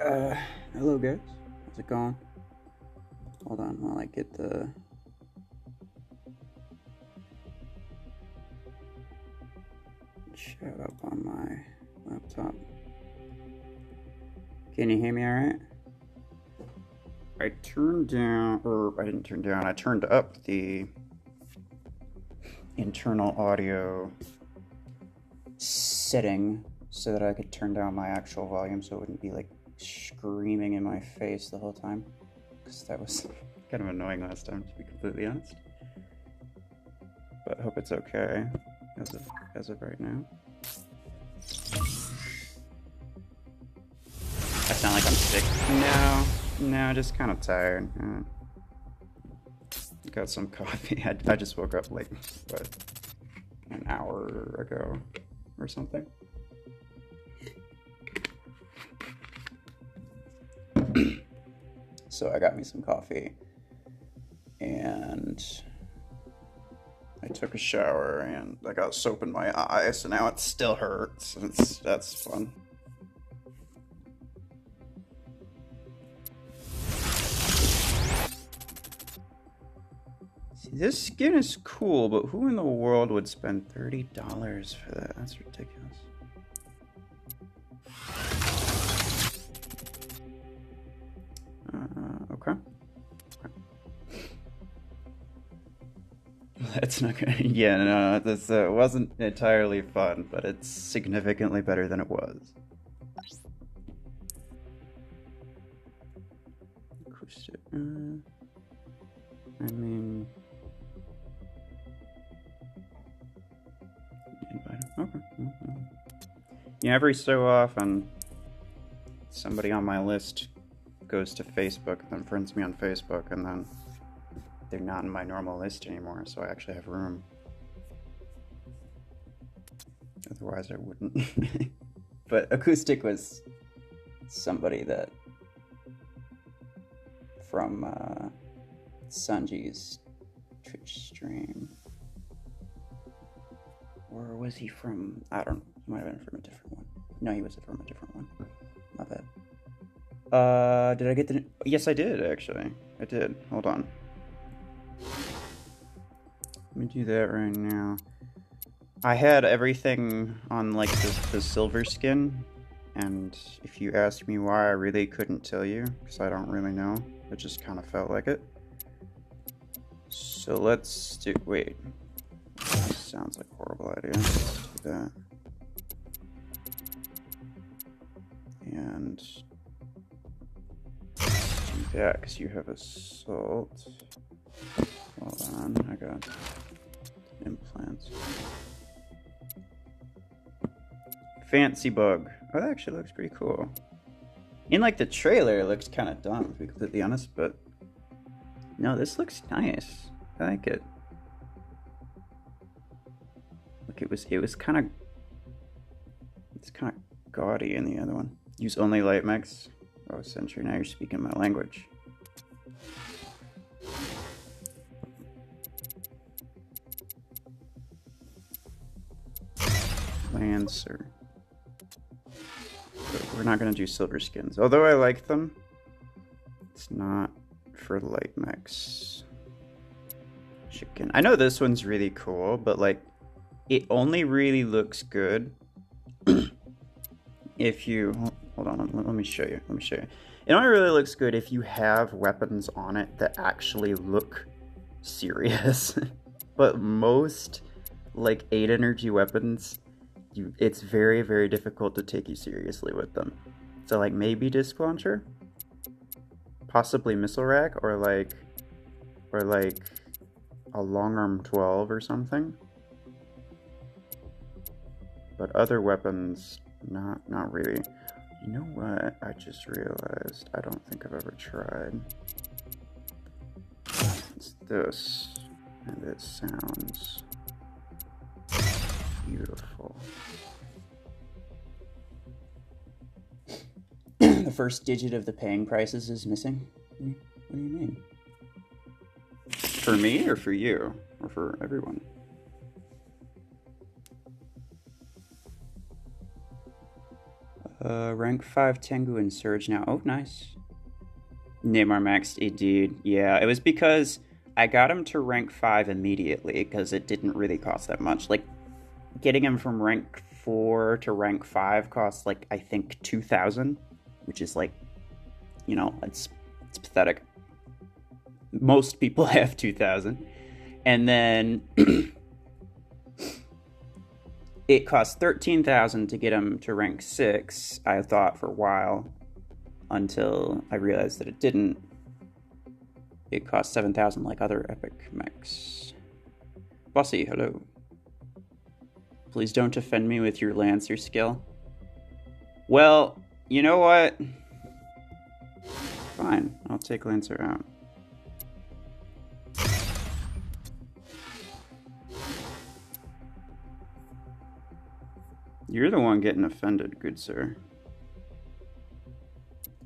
Hello guys. How's it going? Hold on while I get the chat up on my laptop. Can you hear me alright? I turned down, or I didn't turn down, I turned up the internal audio setting so that I could turn down my actual volume so it wouldn't be like screaming in my face the whole time, because that was kind of annoying last time, to be completely honest. But I hope it's okay as of right now. I sound like I'm sick. No, just kind of tired. Got some coffee. I just woke up like what, an hour ago or something. So I got me some coffee and I took a shower and I got soap in my eye, so now it still hurts. That's fun. See, this skin is cool, but who in the world would spend $30 for that? That's ridiculous. Okay. That's not good. Yeah, no, this wasn't entirely fun, but it's significantly better than it was. I mean, okay. Yeah, every so often, somebody on my list goes to Facebook and then friends me on Facebook, and then they're not in my normal list anymore, so I actually have room. Otherwise I wouldn't. But Acoustic was somebody that from Sanji's Twitch stream. Or was he from, I don't know, he might have been from a different one. No, he was from a different one. My bad. Did I get the, yes I did actually. I did, hold on. Let me do that right now. I had everything on like the silver skin, and if you ask me why, I really couldn't tell you, because I don't really know. It just kind of felt like it. So let's do, wait. This sounds like a horrible idea. Let's do that. And do that, because you have assault. Hold on, I got implants. Fancy bug. Oh, that actually looks pretty cool. In like the trailer, it looks kind of dumb, to be completely honest, but no, this looks nice. I like it. Look, it's kind of, it's kind of gaudy in the other one. Use only light mechs. Oh, Sentry, now you're speaking my language. Lancer. But we're not going to do silver skins. Although I like them, it's not for light mechs. Chicken. I know this one's really cool, but like, it only really looks good if you, hold on, let me show you. It only really looks good if you have weapons on it that actually look serious. But most like 8 energy weapons, it's very, very difficult to take you seriously with them. So like maybe disc launcher, possibly missile rack, or like a long arm 12 or something. But other weapons, not really. You know what? I just realized I don't think I've ever tried. It's this, and it sounds beautiful. The first digit of the paying prices is missing? What do you mean? For me or for you? Or for everyone? Rank 5 Tengu and Surge now. Oh, nice. Neymar maxed, indeed. Yeah, it was because I got him to rank 5 immediately because it didn't really cost that much. Like, getting him from rank 4 to rank 5 costs, like, I think 2,000, which is, like, you know, it's pathetic. Most people have 2,000. And then it cost 13,000 to get him to rank 6, I thought, for a while, until I realized that it didn't. It cost 7,000 like other epic mechs. Bossy, hello. Please don't offend me with your Lancer skill. Well, you know what? Fine, I'll take Lancer out. You're the one getting offended, good sir.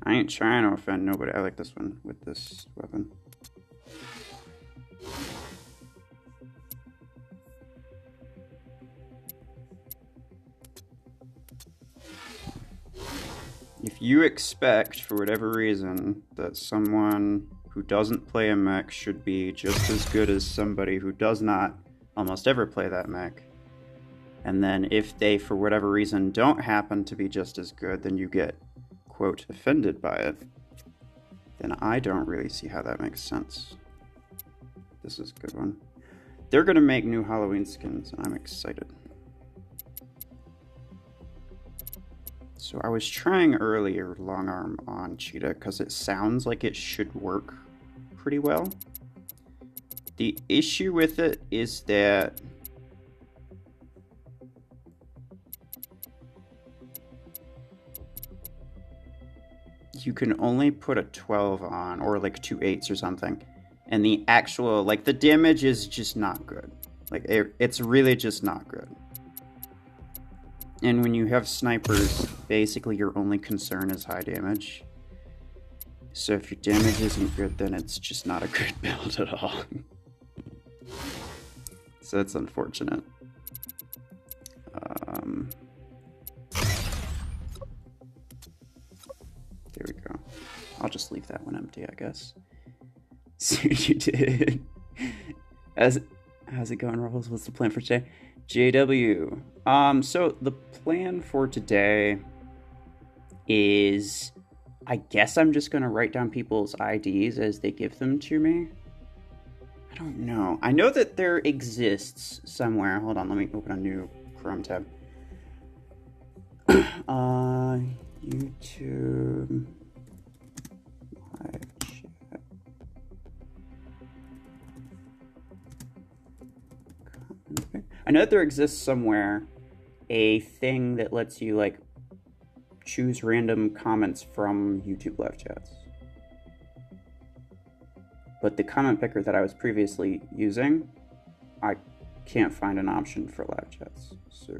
I ain't trying to offend nobody. I like this one with this weapon. If you expect, for whatever reason, that someone who doesn't play a mech should be just as good as somebody who does not almost ever play that mech, and then if they, for whatever reason, don't happen to be just as good, then you get, quote, offended by it, then I don't really see how that makes sense. This is a good one. They're going to make new Halloween skins, and I'm excited. So I was trying earlier long arm on Cheetah because it sounds like it should work pretty well. The issue with it is that you can only put a 12 on, or like 2 8s or something, and the actual, like, the damage is just not good. Like, it's really just not good. And when you have snipers, basically your only concern is high damage. So if your damage isn't good, then it's just not a good build at all. So it's unfortunate. There we go. I'll just leave that one empty, I guess. See what you did. How's it going, Ruffles? What's the plan for today? JW. So the plan for today is, I guess I'm just gonna write down people's IDs as they give them to me. I don't know. I know that there exists somewhere. Hold on, let me open a new Chrome tab. YouTube live chat. I know that there exists somewhere a thing that lets you, like, choose random comments from YouTube live chats. But the comment picker that I was previously using, I can't find an option for live chats. So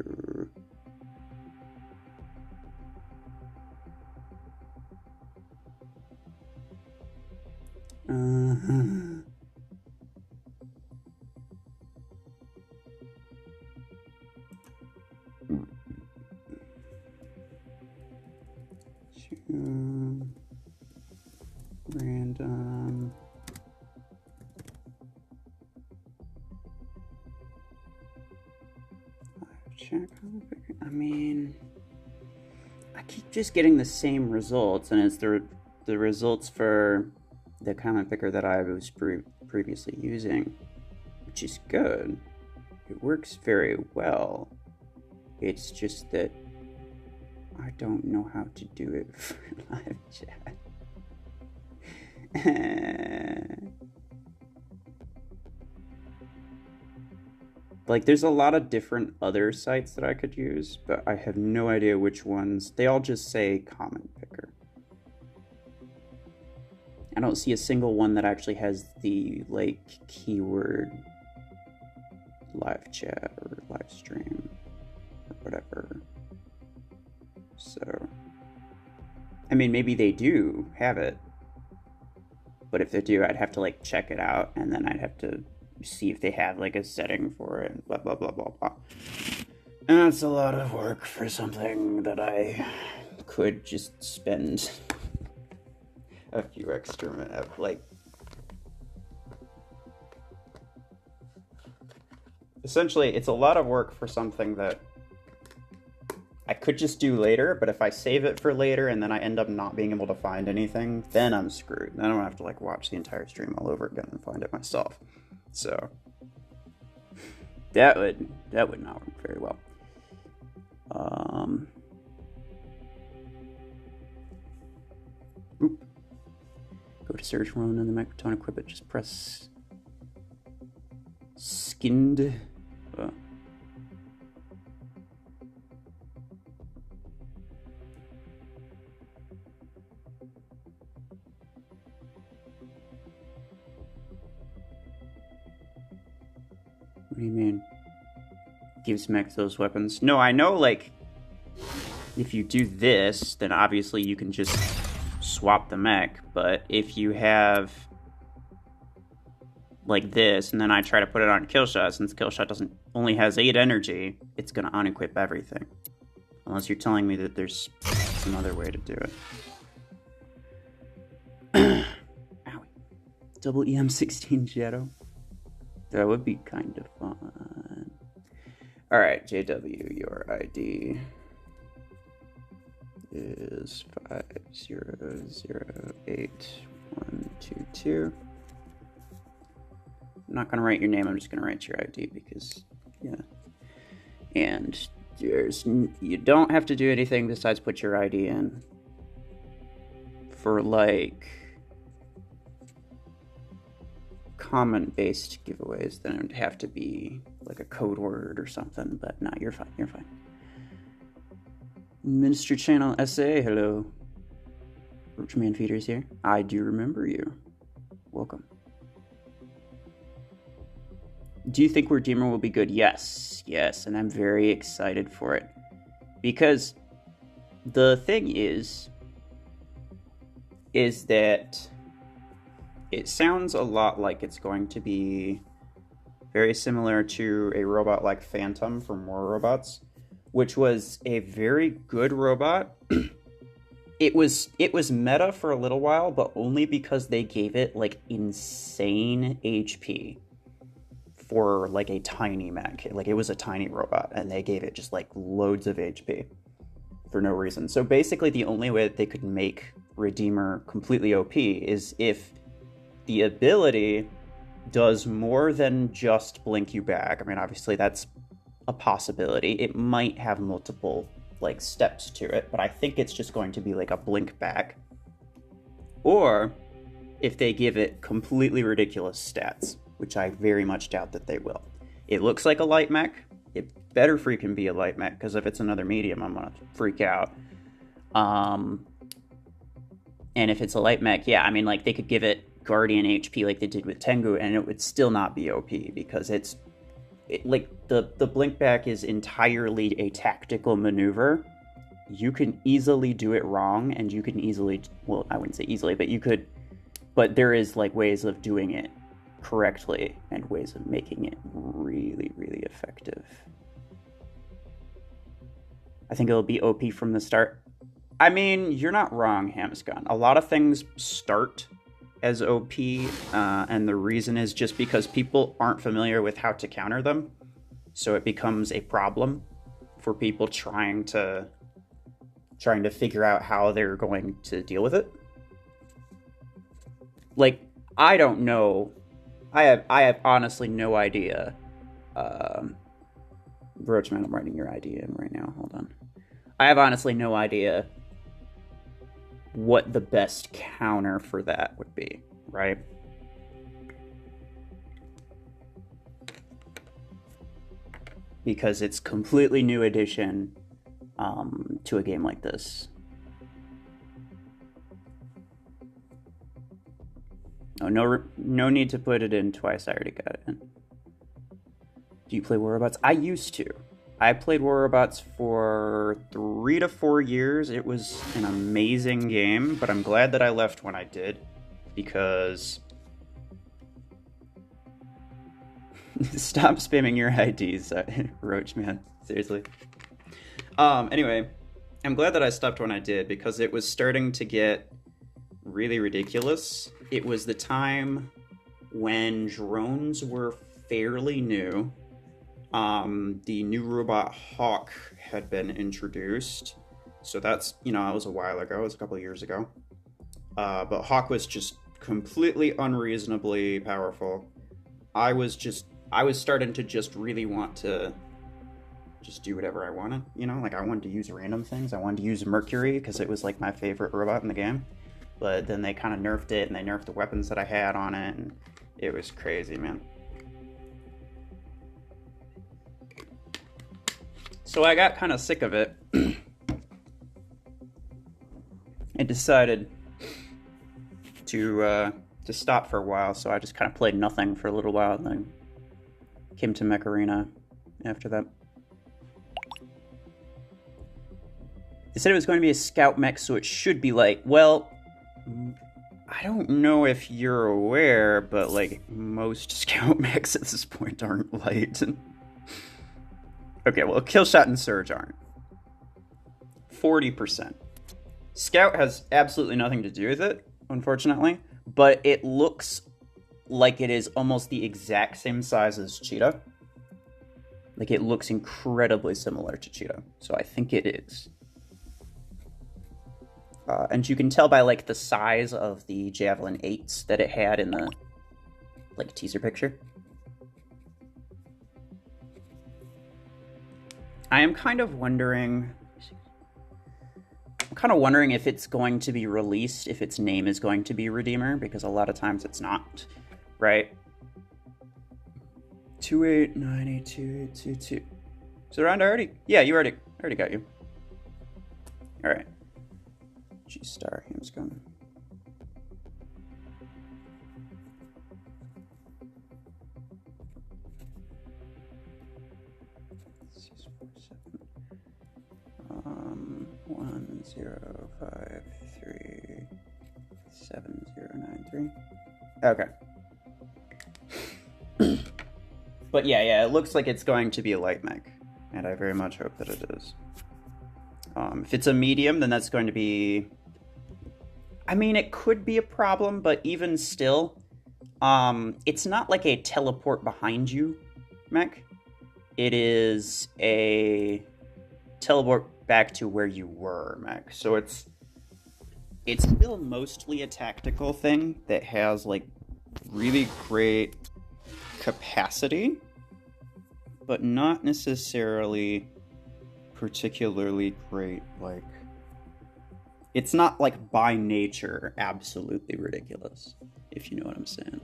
random. Check. I mean, I keep just getting the same results, and it's the results for the comment picker that I was previously using, which is good. It works very well. It's just that I don't know how to do it for live chat. Like, there's a lot of different other sites that I could use, but I have no idea which ones. They all just say comment picker. I don't see a single one that actually has the, like, keyword live chat or live stream or whatever. So, I mean, maybe they do have it, but if they do, I'd have to, like, check it out, and then I'd have to see if they have, like, a setting for it, blah, blah, blah, blah, blah. And that's a lot of work for something that I could just spend a few extra minutes, like, essentially, it's a lot of work for something that I could just do later, but if I save it for later and then I end up not being able to find anything, then I'm screwed. Then I don't have to like watch the entire stream all over again and find it myself. So that would not work very well. Go to search one and the microphone, equip it, just press skinned. What do you mean? Gives mech those weapons? No, I know, like, if you do this, then obviously you can just swap the mech, but if you have, like, this, and then I try to put it on Killshot, since Killshot only has 8 energy, it's gonna unequip everything. Unless you're telling me that there's some other way to do it. Owie. Double EM16 Jetto. That would be kind of fun. Alright, JW, your ID is 5008122. I'm not going to write your name, I'm just going to write your ID because, yeah. And you don't have to do anything besides put your ID in. For, like, comment-based giveaways, then it would have to be like a code word or something, but no, you're fine, you're fine. Minister Channel SA, hello. Roachman Feeders here. I do remember you. Welcome. Do you think Redeemer will be good? Yes, and I'm very excited for it. Because the thing is that it sounds a lot like it's going to be very similar to a robot like Phantom from War Robots, which was a very good robot. It was meta for a little while, but only because they gave it like insane HP for like a tiny mech. Like it was a tiny robot, and they gave it just like loads of HP for no reason. So basically, the only way that they could make Redeemer completely OP is if the ability does more than just blink you back. I mean, obviously that's a possibility. It might have multiple like steps to it, but I think it's just going to be like a blink back. Or if they give it completely ridiculous stats, which I very much doubt that they will. It looks like a light mech. It better freaking be a light mech, because if it's another medium, I'm gonna freak out. And if it's a light mech, yeah, I mean, like, they could give it Guardian HP like they did with Tengu, and it would still not be OP, because like, the blink back is entirely a tactical maneuver. You can easily do it wrong, and you can easily, well, I wouldn't say easily, but you could, but there is, like, ways of doing it correctly, and ways of making it really, really effective. I think it'll be OP from the start. I mean, you're not wrong, Hamscon. A lot of things start as OP, and the reason is just because people aren't familiar with how to counter them. So it becomes a problem for people trying to figure out how they're going to deal with it. Like, I don't know. I have honestly no idea. Roachman, I'm writing your ID in right now. Hold on. I have honestly no idea what the best counter for that would be, right? Because it's completely new addition to a game like this. Oh, no need to put it in twice. I already got it in. Do you play War Robots? I used to. I played War Robots for 3 to 4 years. It was an amazing game, but I'm glad that I left when I did, because stop spamming your IDs, Roach, man. Seriously. Anyway, I'm glad that I stopped when I did, because it was starting to get really ridiculous. It was the time when drones were fairly new. The new robot Hawk had been introduced. So that's, you know, it was a while ago. It was a couple of years ago. But Hawk was just completely unreasonably powerful. I was starting to just really want to just do whatever I wanted, you know? Like, I wanted to use random things. I wanted to use Mercury because it was, like, my favorite robot in the game. But then they kind of nerfed it, and they nerfed the weapons that I had on it, and it was crazy, man. So I got kind of sick of it. I decided to stop for a while, so I just kind of played nothing for a little while, and then came to Mech Arena after that. They said it was going to be a scout mech, so it should be light. Well, I don't know if you're aware, but, like, most scout mechs at this point aren't light. Okay, well, Killshot and Surge aren't. 40%. Scout has absolutely nothing to do with it, unfortunately, but it looks like it is almost the exact same size as Cheetah. Like, it looks incredibly similar to Cheetah, so I think it is. And you can tell by, like, the size of the Javelin 8s that it had in the, like, teaser picture. I am kind of wondering if it's going to be released, if its name is going to be Redeemer, because a lot of times it's not, right? 2898222. Is it around already? Yeah, I already got you. All right. G-Star, Hamscon. One 0 5 3 7 0 9 3. Okay. But yeah, it looks like it's going to be a light mech, and I very much hope that it is. If it's a medium, then that's going to be... I mean, it could be a problem, but even still, it's not like a teleport behind you mech. It is a teleport back to where you were mech. So it's still mostly a tactical thing that has, like, really great capacity, but not necessarily particularly great, like... It's not, like, by nature absolutely ridiculous, if you know what I'm saying.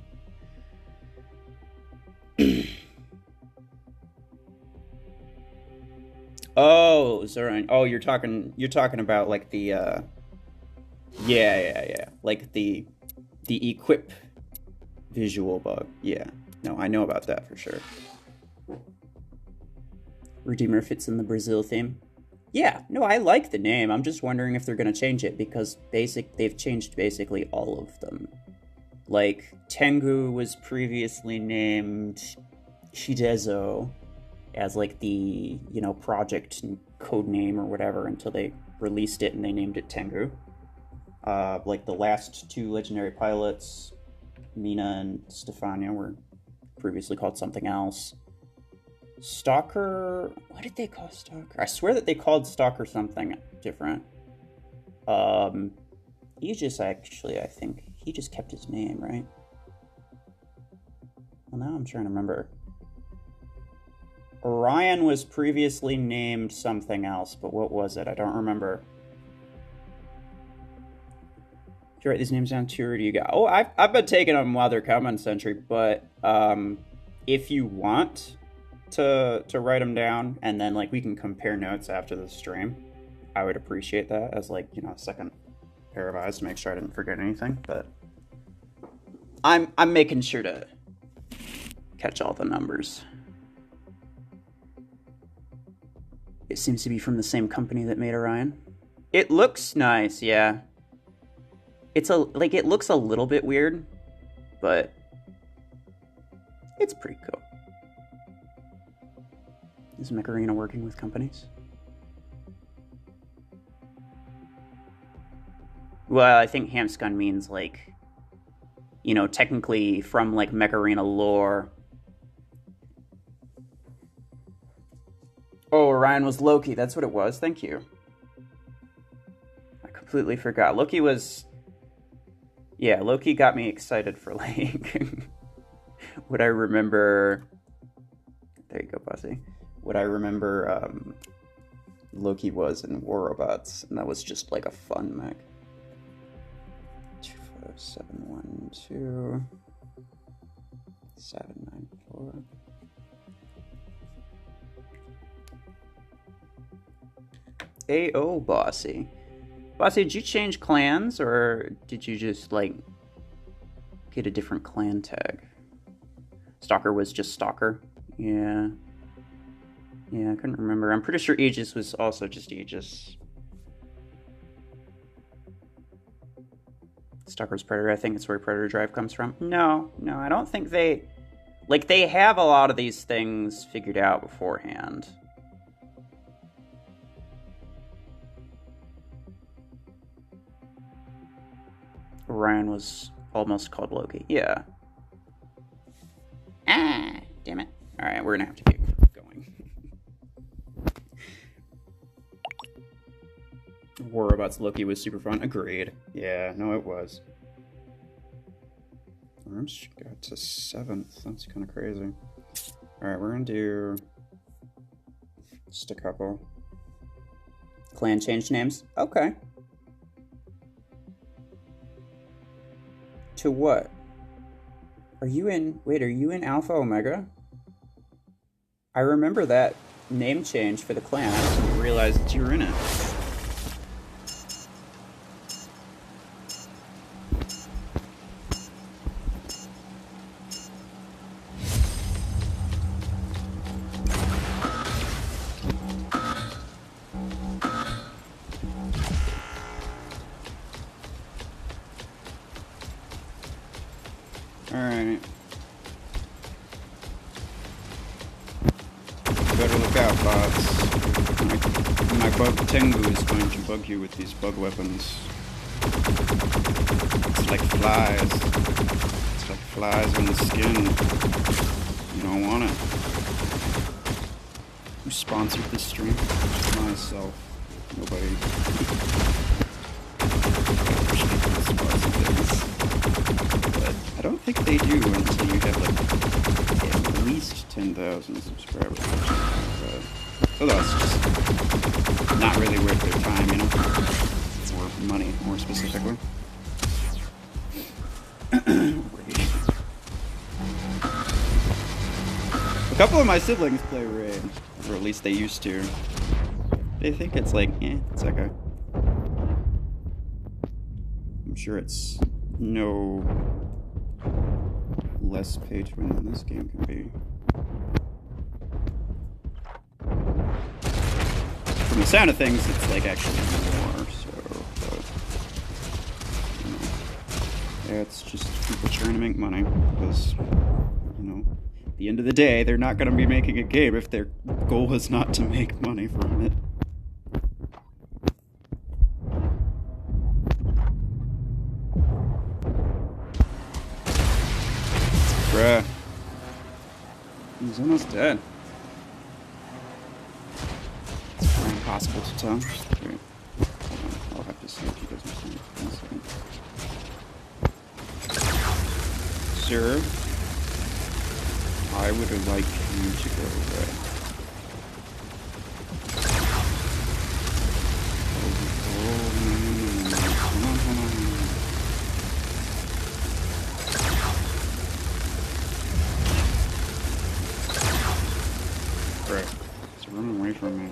Oh, Zoran. Oh, you're talking about, like, the yeah. Like the equip visual bug. Yeah. No, I know about that for sure. Redeemer fits in the Brazil theme. Yeah, no, I like the name. I'm just wondering if they're going to change it, because they've changed basically all of them. Like, Tengu was previously named Shidezo as, like, the, you know, project code name or whatever until they released it and they named it Tengu. Like, the last two legendary pilots, Mina and Stefania, were previously called something else. Stalker... What did they call Stalker? I swear that they called Stalker something different. Aegis, actually, I think. He just kept his name, right? Well, now I'm trying to remember. Orion was previously named something else, but what was it? I don't remember. If you write these names down too, or do you got... Oh, I've been taking them while they're coming, Sentry, but if you want to write them down, and then, like, we can compare notes after the stream, I would appreciate that as, like, you know, a second pair of eyes to make sure I didn't forget anything. But I'm making sure to catch all the numbers. It seems to be from the same company that made Orion. It looks nice, yeah. It looks a little bit weird, but it's pretty cool. Is Mech Arena working with companies? Well, I think Hamskun means, like, you know, technically from, like, Mech Arena lore. Oh, Orion was Loki. That's what it was. Thank you. I completely forgot. Loki was... Yeah, Loki got me excited for, like... what I remember... There you go, Bossy. What I remember Loki was in War Robots, and that was just, like, a fun mech. 25712 794. AO Bossy. Bossy, did you change clans, or did you just, like, get a different clan tag? Stalker was just Stalker? Yeah. Yeah, I couldn't remember. I'm pretty sure Aegis was also just Aegis. Stalker's Predator, I think it's where Predator Drive comes from. No, I don't think they... Like, they have a lot of these things figured out beforehand. Orion was almost called Loki. Yeah. Ah, damn it. Alright, we're gonna have to keep going. War Robots Loki was super fun. Agreed. Yeah, no, it was. Worms got to 7th. That's kind of crazy. Alright, we're gonna do just a couple. Clan change names? Okay. To what? Are you in... Wait, are you in Alpha Omega? I remember that name change for the clan. I didn't realize that you were in it. Alright. Better look out, bots. My bug Tengu is going to bug you with these bug weapons. It's like flies. It's like flies on the skin. You don't want it. Who sponsored this stream? Myself. Nobody. I don't think they do until you have, like, at least 10,000 subscribers. So that's just not really worth their time, you know? Or money, more specifically. A couple of my siblings play Raid, or at least they used to. They think it's like, it's okay. I'm sure it's no less pay to win than this game can be. From the sound of things, it's like actually more, so, but, you know, yeah, it's just people trying to make money, because, you know, at the end of the day, they're not going to be making a game if their goal is not to make money from it. Bruh. He's almost dead. It's impossible to tell. Wait. Hold on. I'll have to see if he doesn't see it. 1 second. Sir, I would like you to go away. It's running away from me.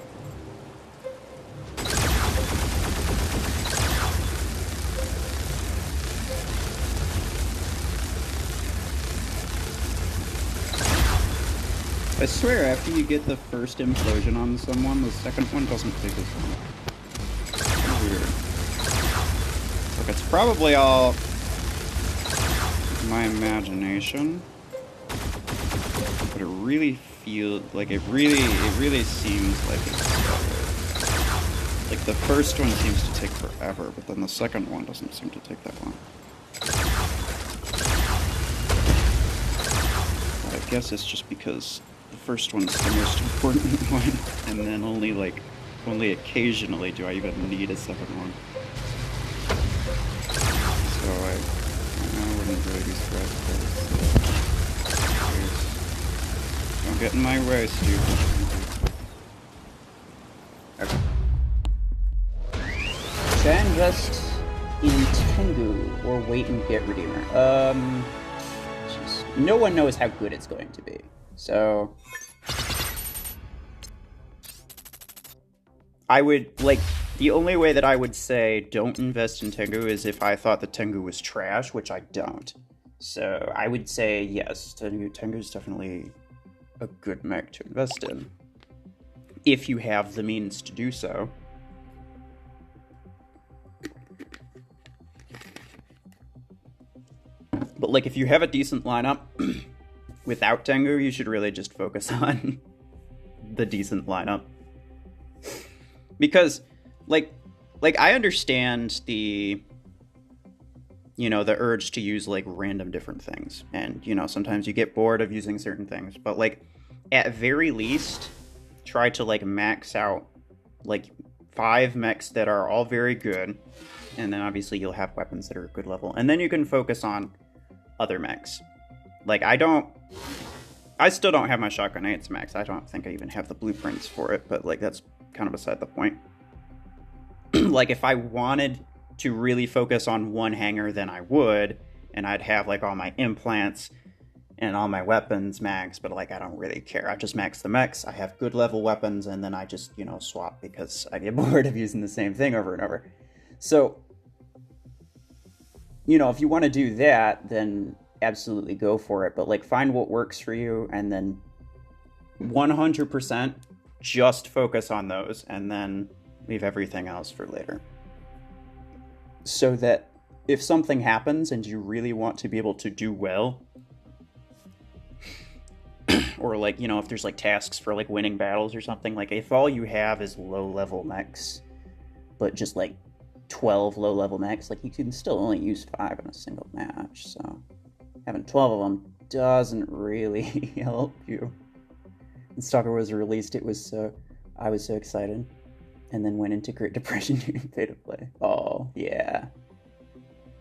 I swear, after you get the first implosion on someone, the second one doesn't take as long. It's weird. Look, it's probably all my imagination, but it really feels like it really seems like it's Like, the first one seems to take forever, but then the second one doesn't seem to take that long. But I guess it's just because the first one's the most important one, and then only occasionally do I even need a second one. So I wouldn't really be surprised if don't get in my way, Stu. Okay. Should I invest in Tengu or wait and get Redeemer? Jeez. No one knows how good it's going to be. So I would, like, the only way that I would say don't invest in Tengu is if I thought the Tengu was trash, which I don't. So I would say yes, Tengu is definitely a good mech to invest in, if you have the means to do so. But, like, if you have a decent lineup without Tengu, you should really just focus on the decent lineup. Because, like I understand the, you know, the urge to use, like, random different things. And, you know, sometimes you get bored of using certain things. But, like, at very least, try to, like, max out, like, 5 mechs that are all very good. And then, obviously, you'll have weapons that are a good level. And then you can focus on other mechs. Like, I still don't have my shotgun grenades max. I don't think I even have the blueprints for it, but, like, that's kind of beside the point. Like, if I wanted to really focus on one hanger, then I would, and I'd have, like, all my implants and all my weapons max, but, like, I don't really care. I just max the mechs, I have good level weapons, and then I just, you know, swap because I get bored of using the same thing over and over. So, you know, if you want to do that, then absolutely go for it. But, like, find what works for you, and then 100% just focus on those, and then leave everything else for later. So that if something happens and you really want to be able to do well, or, like, you know, if there's, like, tasks for, like, winning battles or something, like, if all you have is low-level mechs, but just, like, 12 low-level mechs, like, you can still only use 5 in a single match, so having 12 of them doesn't really help you. When Stalker was released, I was so excited, and then went into Great Depression during pay to play. Oh, yeah.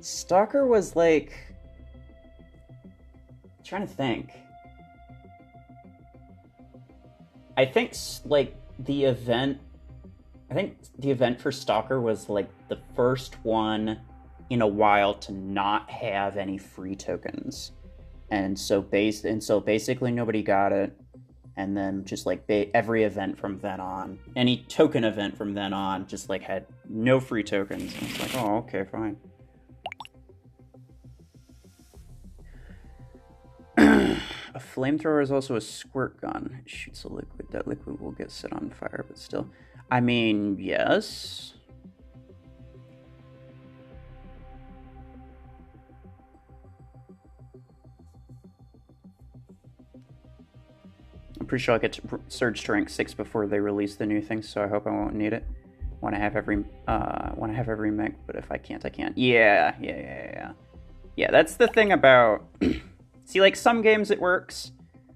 Stalker was, like, I'm trying to think. I think, like, the event for Stalker was, like, the first one in a while to not have any free tokens. And so basically nobody got it. And then just, like, every event from then on, any token event from then on, just, like, had no free tokens. And it's like, oh, okay, fine. A flamethrower is also a squirt gun. It shoots a liquid. That liquid will get set on fire, but still. I mean, yes. I'm pretty sure I'll get to surge to rank 6 before they release the new thing, so I hope I won't need it. Want to have every mech, but if I can't, I can't. Yeah. Yeah, that's the thing about... See, like, some games it works,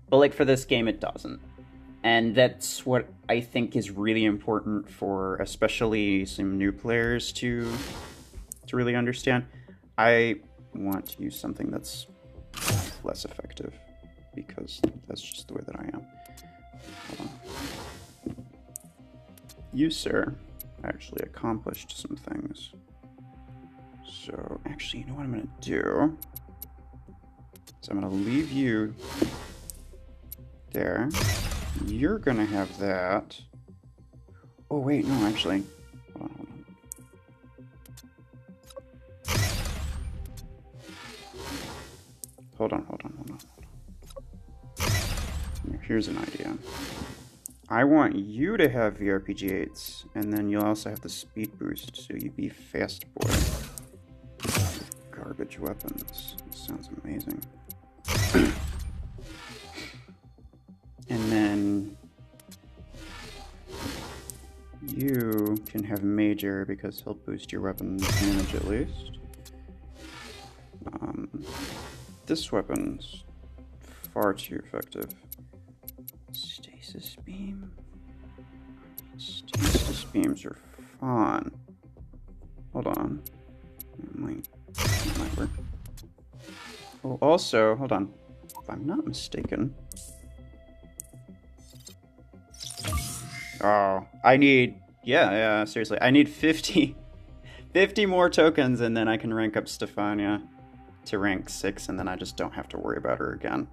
but, like, for this game it doesn't. And that's what I think is really important for especially some new players to really understand. I want to use something that's less effective, because that's just the way that I am. Hold on. You, sir, actually accomplished some things. So, actually, you know what I'm going to do? So I'm going to leave you there. You're going to have that. Oh, wait, no, actually. Hold on. Hold on. Here's an idea. I want you to have VRPG-8s, and then you'll also have the speed boost, so you'd be fast boy. Garbage weapons. Sounds amazing. And then You can have major because he'll boost your weapon's damage at least. This weapon's far too effective. Stasis beam. Stasis beams are fun. Hold on. It might work. Oh, also, hold on. If I'm not mistaken. Oh, I need, yeah, seriously. I need 50 more tokens and then I can rank up Stefania to rank 6 and then I just don't have to worry about her again.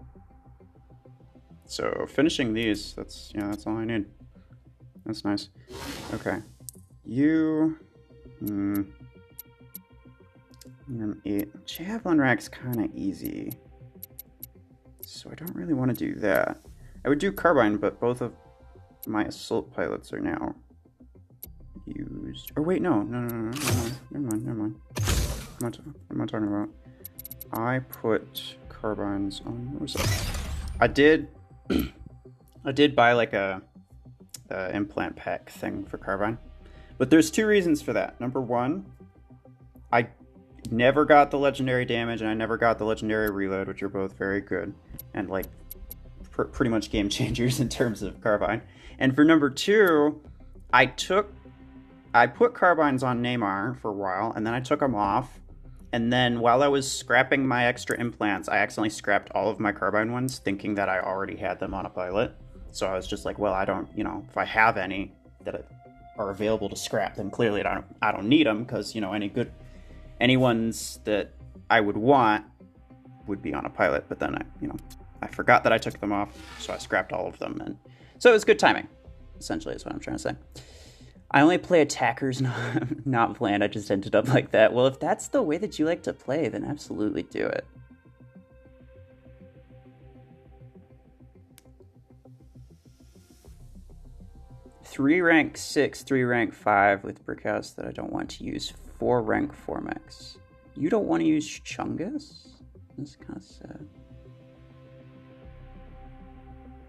So finishing these, that's all I need. That's nice. Okay. You, I'm 8. Javelin rack's kind of easy. So I don't really want to do that. I would do carbine, but both of my assault pilots are now used. Or wait, no. Never mind. What am I talking about? I put carbines on. What was that? I did buy like a implant pack thing for carbine, but there's 2 reasons for that. Number 1, I never got the legendary damage and I never got the legendary reload, which are both very good and like pretty much game changers in terms of carbine. And for number 2, I put carbines on Neymar for a while and then I took them off. And then while I was scrapping my extra implants, I accidentally scrapped all of my carbine ones, thinking that I already had them on a pilot. So I was just like, well, I don't, if I have any that are available to scrap, then clearly I don't need them because, any ones that I would want would be on a pilot. But then I forgot that I took them off, so I scrapped all of them. And so it was good timing, essentially, is what I'm trying to say. I only play attackers, not planned. I just ended up like that. Well, if that's the way that you like to play, then absolutely do it. Three rank 6, 3 rank 5 with Brickhouse that I don't want to use. 4 rank 4 mechs. You don't want to use Chungus? That's kind of sad.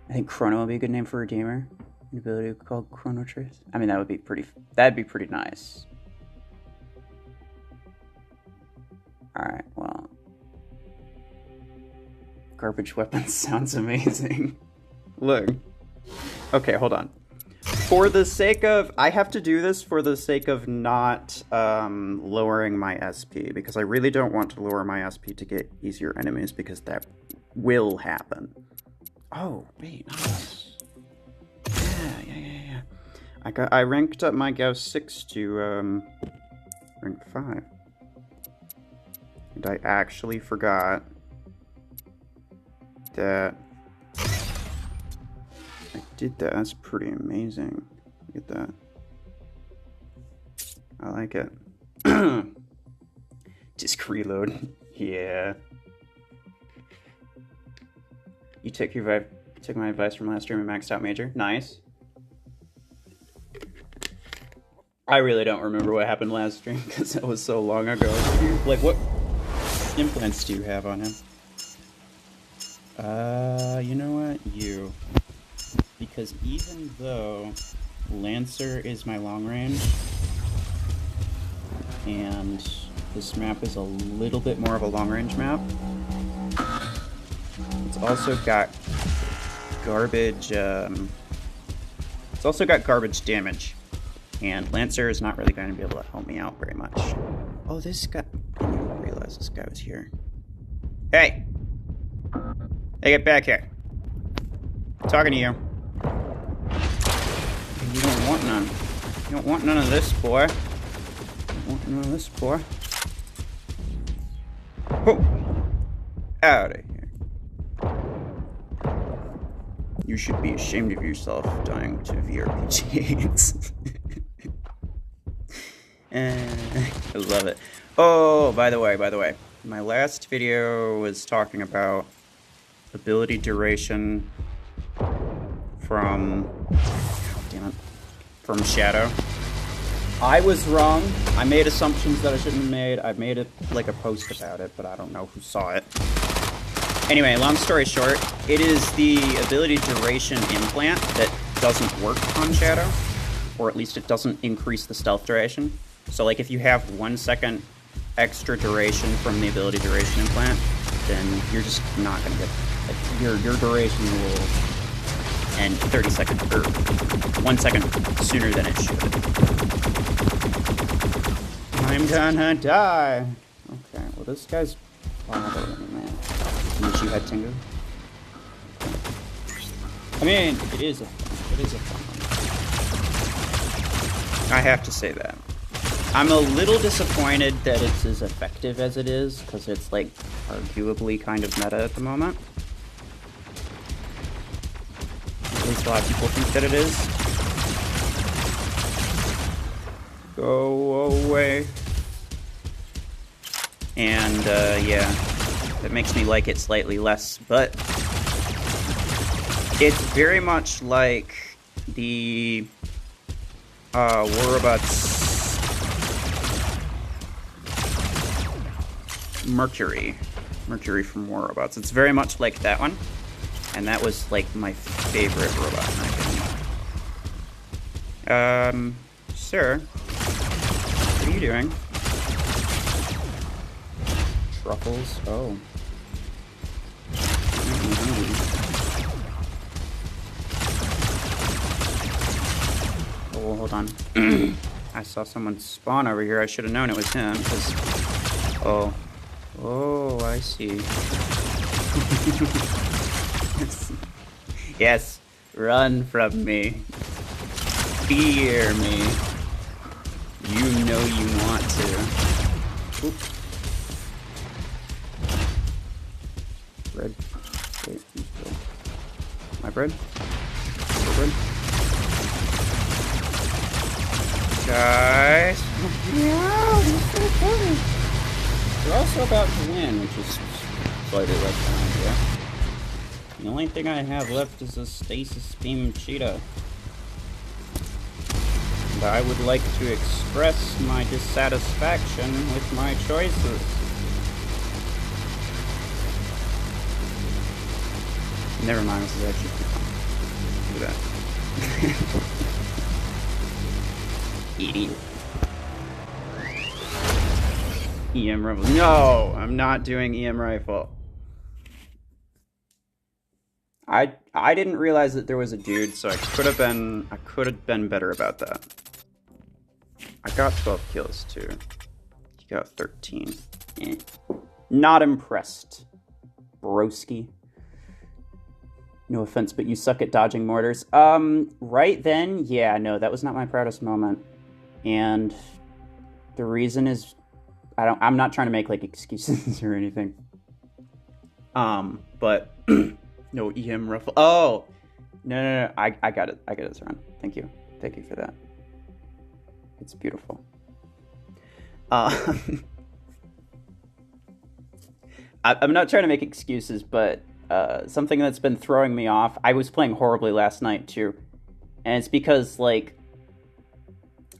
I think Chrono would be a good name for a Redeemer. An ability called Chrono Trace. I mean, that'd be pretty nice. Alright, well. Garbage weapons sounds amazing. Look. Okay, hold on. For the sake of... I have to do this for the sake of not lowering my SP, because I really don't want to lower my SP to get easier enemies, because that will happen. Oh, wait, nice. Yeah. I ranked up my Gauss 6 to rank 5. And I actually forgot that I did that. That's pretty amazing. Look at that. I like it. Disc reload. Yeah. You took my advice from last stream and maxed out major. Nice. I really don't remember what happened last stream because that was so long ago. Like, what implants do you have on him? You know what? You. Because even though Lancer is my long range, and this map is a little bit more of a long range map, it's also got garbage, it's also got garbage damage. And Lancer is not really going to be able to help me out very much. Oh, this guy... I didn't realize this guy was here. Hey! Hey, get back here. I'm talking to you. You don't want none. You don't want none of this, boy. You don't want none of this, boy. Oh! Out of here. You should be ashamed of yourself dying to VRPGs. I love it. Oh, by the way, my last video was talking about ability duration from, from Shadow. I was wrong. I made assumptions that I shouldn't have made. I made like a post about it, but I don't know who saw it. Anyway, long story short, it is the ability duration implant that doesn't work on Shadow. or at least it doesn't increase the stealth duration. So like if you have 1 second extra duration from the ability duration implant, then you're just not gonna get, like, your duration will end 30 seconds, or 1 second sooner than it should. I'm gonna die. Okay, well this guy's farther than that. Unless you had Tingu. I mean, it is a fun one. I have to say that. I'm a little disappointed that it's as effective as it is, because it's, like, arguably kind of meta at the moment. At least a lot of people think that it is. Go away. And, yeah, that makes me like it slightly less, but it's very much like the War Robots Mercury from War Robots. It's very much like that one, and that was like my favorite robot in my opinion. Sir, what are you doing? Truffles? Oh. Oh, hold on. I saw someone spawn over here. I should have known it was him, because... Oh. Oh, I see. Yes, run from me. Fear me. You know you want to. Oop. Bread. Wait, my bread? Your bread? Guys! Yeah, we're also about to win, which is slightly less than idea. The only thing I have left is a stasis beam cheetah. And I would like to express my dissatisfaction with my choices. Never mind, this is actually pretty fun. Look at that. Eating. EM rifle. No, I'm not doing EM rifle. I didn't realize that there was a dude, so I could have been better about that. I got 12 kills too. You got 13. Eh. Not impressed, broski. No offense, but you suck at dodging mortars. Right then, yeah, no, that was not my proudest moment. And the reason is, I'm not trying to make, like, excuses or anything. But, no EM ruffle. Oh! No, I got it. I got it, Saran. Thank you. Thank you for that. It's beautiful. I'm not trying to make excuses, but something that's been throwing me off. I was playing horribly last night too, and it's because like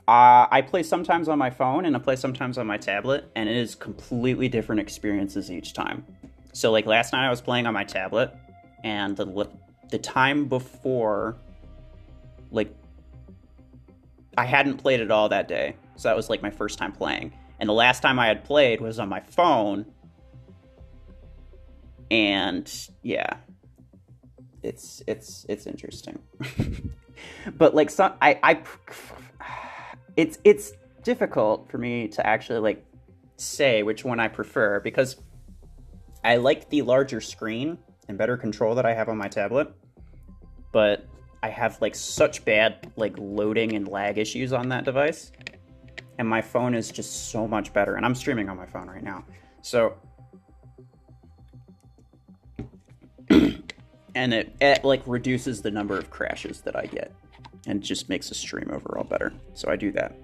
I play sometimes on my phone and I play sometimes on my tablet, and it is completely different experiences each time. So like last night I was playing on my tablet, and the time before, like, I hadn't played at all that day, so that was like my first time playing. And the last time I had played was on my phone. And yeah, it's interesting. But like it's difficult for me to actually like say which one I prefer, because I like the larger screen and better control that I have on my tablet, but I have like such bad like loading and lag issues on that device, and my phone is just so much better, and I'm streaming on my phone right now, so and it like reduces the number of crashes that I get and just makes the stream overall better. So I do that.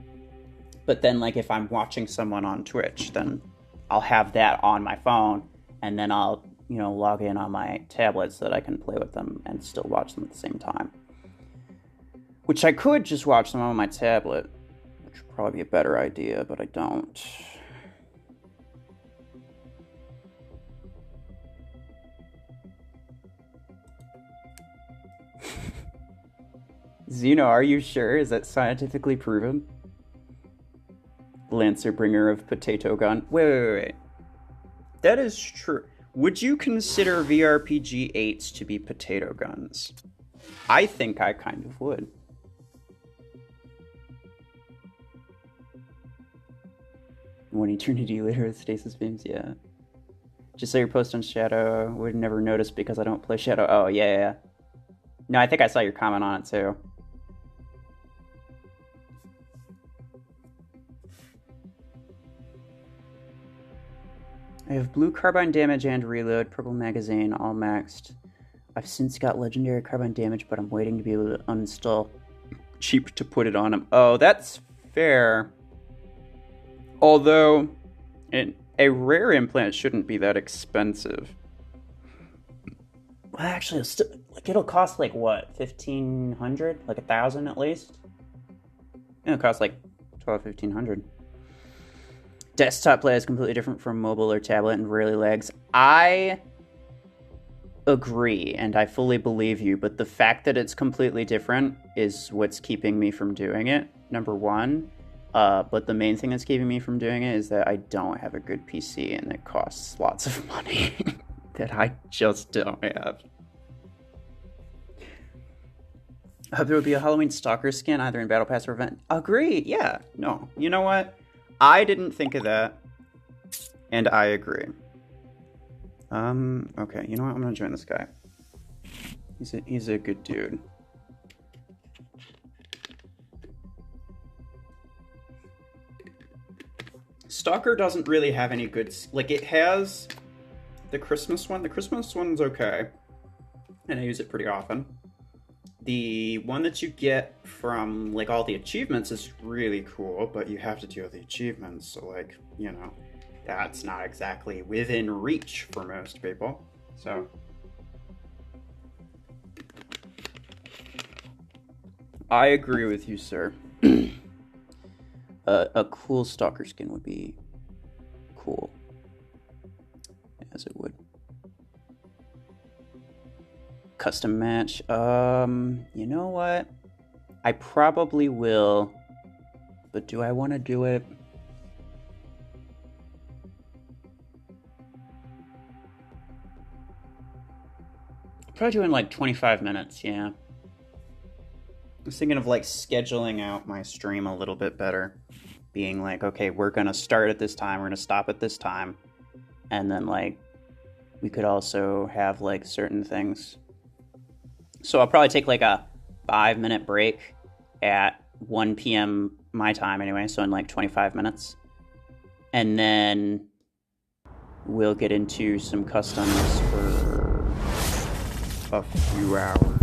But then like if I'm watching someone on Twitch, then I'll have that on my phone, and then I'll, you know, log in on my tablet so that I can play with them and still watch them at the same time. Which I could just watch them on my tablet, which would probably be a better idea, but I don't. Xeno, are you sure? Is that scientifically proven? Lancer bringer of potato gun. Wait. That is true. Would you consider VRPG 8s to be potato guns? I think I kind of would. One eternity later with stasis beams, yeah. Just saw your post on Shadow. Would never notice because I don't play Shadow. Oh, yeah. No, I think I saw your comment on it too. I have blue carbine damage and reload, purple magazine, all maxed. I've since got legendary carbine damage, but I'm waiting to be able to uninstall cheap to put it on him. Oh, that's fair. Although, a rare implant shouldn't be that expensive. Well, actually, it'll cost like what, 1,500? Like 1,000 at least? It'll cost like 1,500. Desktop play is completely different from mobile or tablet and rarely lags. I agree, and I fully believe you, but the fact that it's completely different is what's keeping me from doing it, number one. But the main thing that's keeping me from doing it is that I don't have a good PC and it costs lots of money that I just don't have. I hope there will be a Halloween Stalker skin either in Battle Pass or event. Agree, yeah. No, you know what? I didn't think of that, and I agree. Okay, you know what? I'm gonna join this guy. He's a good dude. Stalker doesn't really have any good... Like, it has the Christmas one. The Christmas one's okay, and I use it pretty often. The one that you get from, like, all the achievements is really cool, but you have to do the achievements, so, like, you know, that's not exactly within reach for most people, so... I agree with you, sir. A cool Stalker skin would be cool, as it would. Custom match. You know what? I probably will, but do I want to do it? Probably do it in like 25 minutes, yeah. I was thinking of like scheduling out my stream a little bit better. Being like, okay, we're going to start at this time, we're going to stop at this time. And then like, we could also have like certain things. So I'll probably take like a 5-minute break at 1 p.m. my time anyway, so in like 25 minutes. And then we'll get into some customs for a few hours.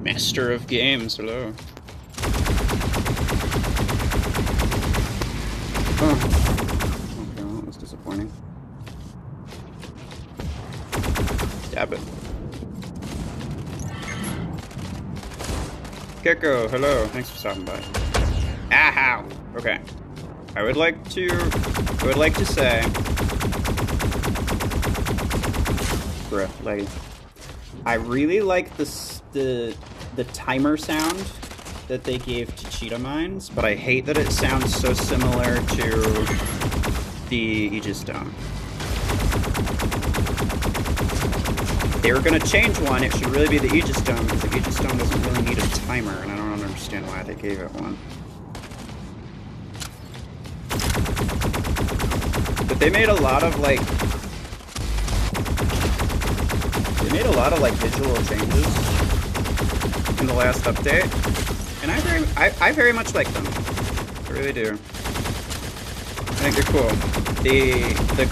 Master of games, hello. Oh. Okay, well, that was disappointing. Stab it. Gecko, hello. Thanks for stopping by. Ow! Okay. I would like to say... Bruh, lady. I really like the timer sound that they gave to Cheetah Mines, but I hate that it sounds so similar to the Aegis Dome. If they were going to change one, it should really be the Aegis Dome, because the Aegis Dome doesn't really need a timer, and I don't understand why they gave it one. But they made a lot of, like... visual changes in the last update, and I very much like them. I really do. I think they're cool. The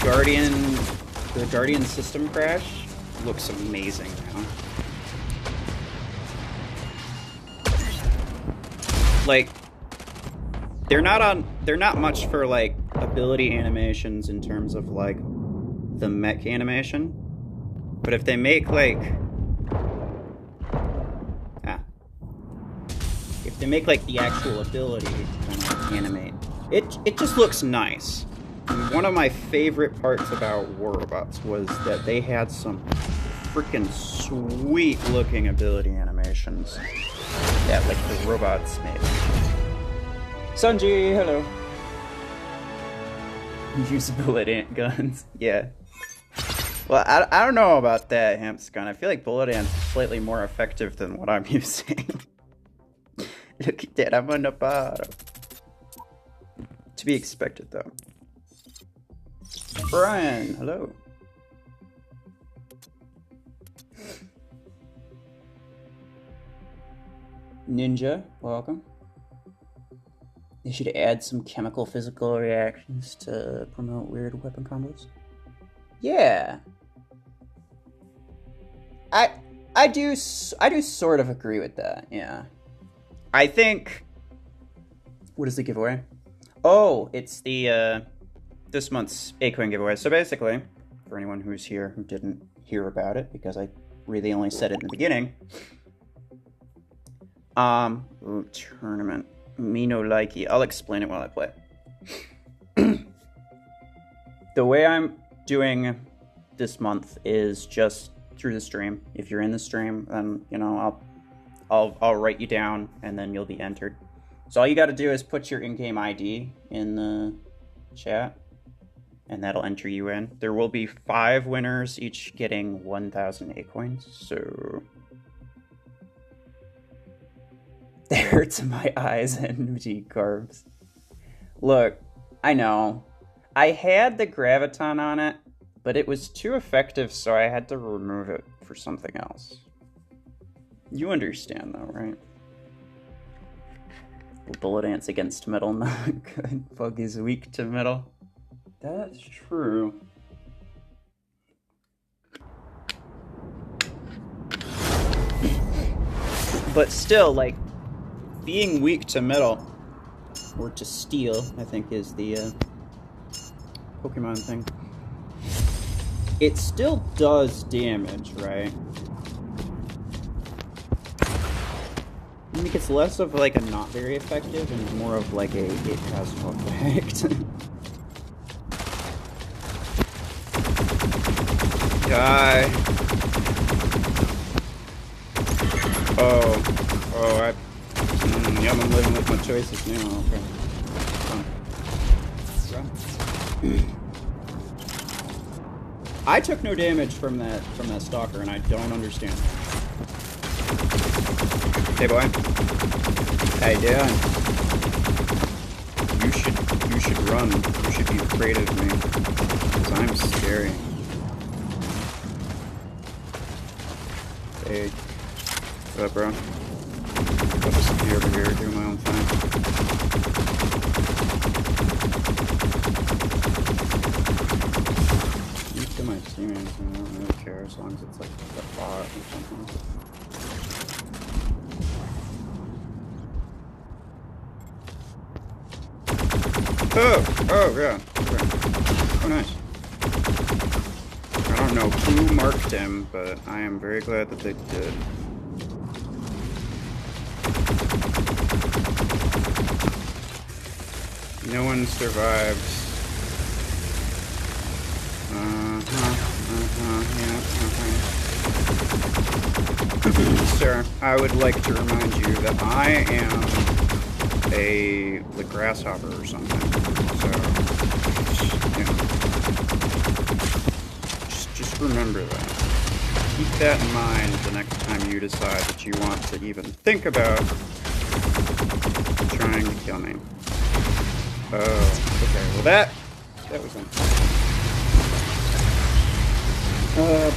Guardian system crash looks amazing now. Like, they're not much for like ability animations in terms of like the mech animation. But if they make like the actual ability to kind of animate, it just looks nice. And one of my favorite parts about War Robots was that they had some freaking sweet looking ability animations that like the robots made. Sanji, hello. Use bullet ant guns. Yeah. Well, I don't know about that, Hampscon. I feel like bullet ants is slightly more effective than what I'm using. Look at that, I'm on the bottom. To be expected, though. Brian, hello. Ninja, welcome. They should add some chemical physical reactions to promote weird weapon combos. Yeah. I do sort of agree with that, yeah. I think... What is the giveaway? Oh, it's the, this month's Acorn giveaway. So basically, for anyone who's here who didn't hear about it, because I really only said it in the beginning. Ooh, tournament. Me no likey. I'll explain it while I play. The way I'm doing this month is just through the stream. If you're in the stream, then, you know, I'll write you down and then you'll be entered. So all you got to do is put your in-game ID in the chat and that'll enter you in. There will be 5 winners, each getting 1,000 A-coins. So it hurts my eyes and G carbs. Look, I know. I had the graviton on it, but it was too effective, so I had to remove it for something else. You understand, though, right? Bullet ants against metal, not good. Bug is weak to metal. That's true. But still, like, being weak to metal, or to steel, I think is the Pokemon thing. It still does damage, right? I think it's less of like a not very effective and more of like a it has no effect. Die. Oh, yeah, I'm living with my choices now. Okay. Run. I took no damage from that stalker, and I don't understand. Hey, boy. How you doing? You should run. You should be afraid of me, because I'm scary. Hey, what up, bro? I'll just be over here doing my own thing. To my teammates, I don't really care as long as it's like a bot or something. Oh yeah. Okay. Oh nice. I don't know who marked him, but I am very glad that they did. No one survives. Sir, I would like to remind you that I am the grasshopper or something. So, you know, just remember that. Keep that in mind the next time you decide that you want to even think about trying to kill me. Oh, okay. Well, that was one.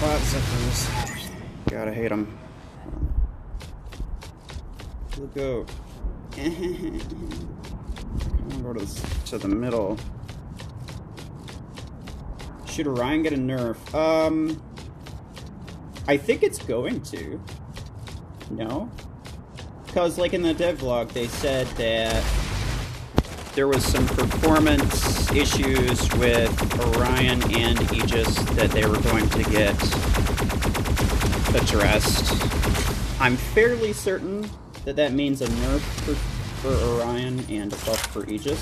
Bot zippers. Gotta hate them. Look out. I'm gonna go to the middle. Should Orion get a nerf? I think it's going to. No? Because, like, in the devlog, they said that there was some performance issues with Orion and Aegis that they were going to get addressed. I'm fairly certain that that means a nerf for Orion and a buff for Aegis.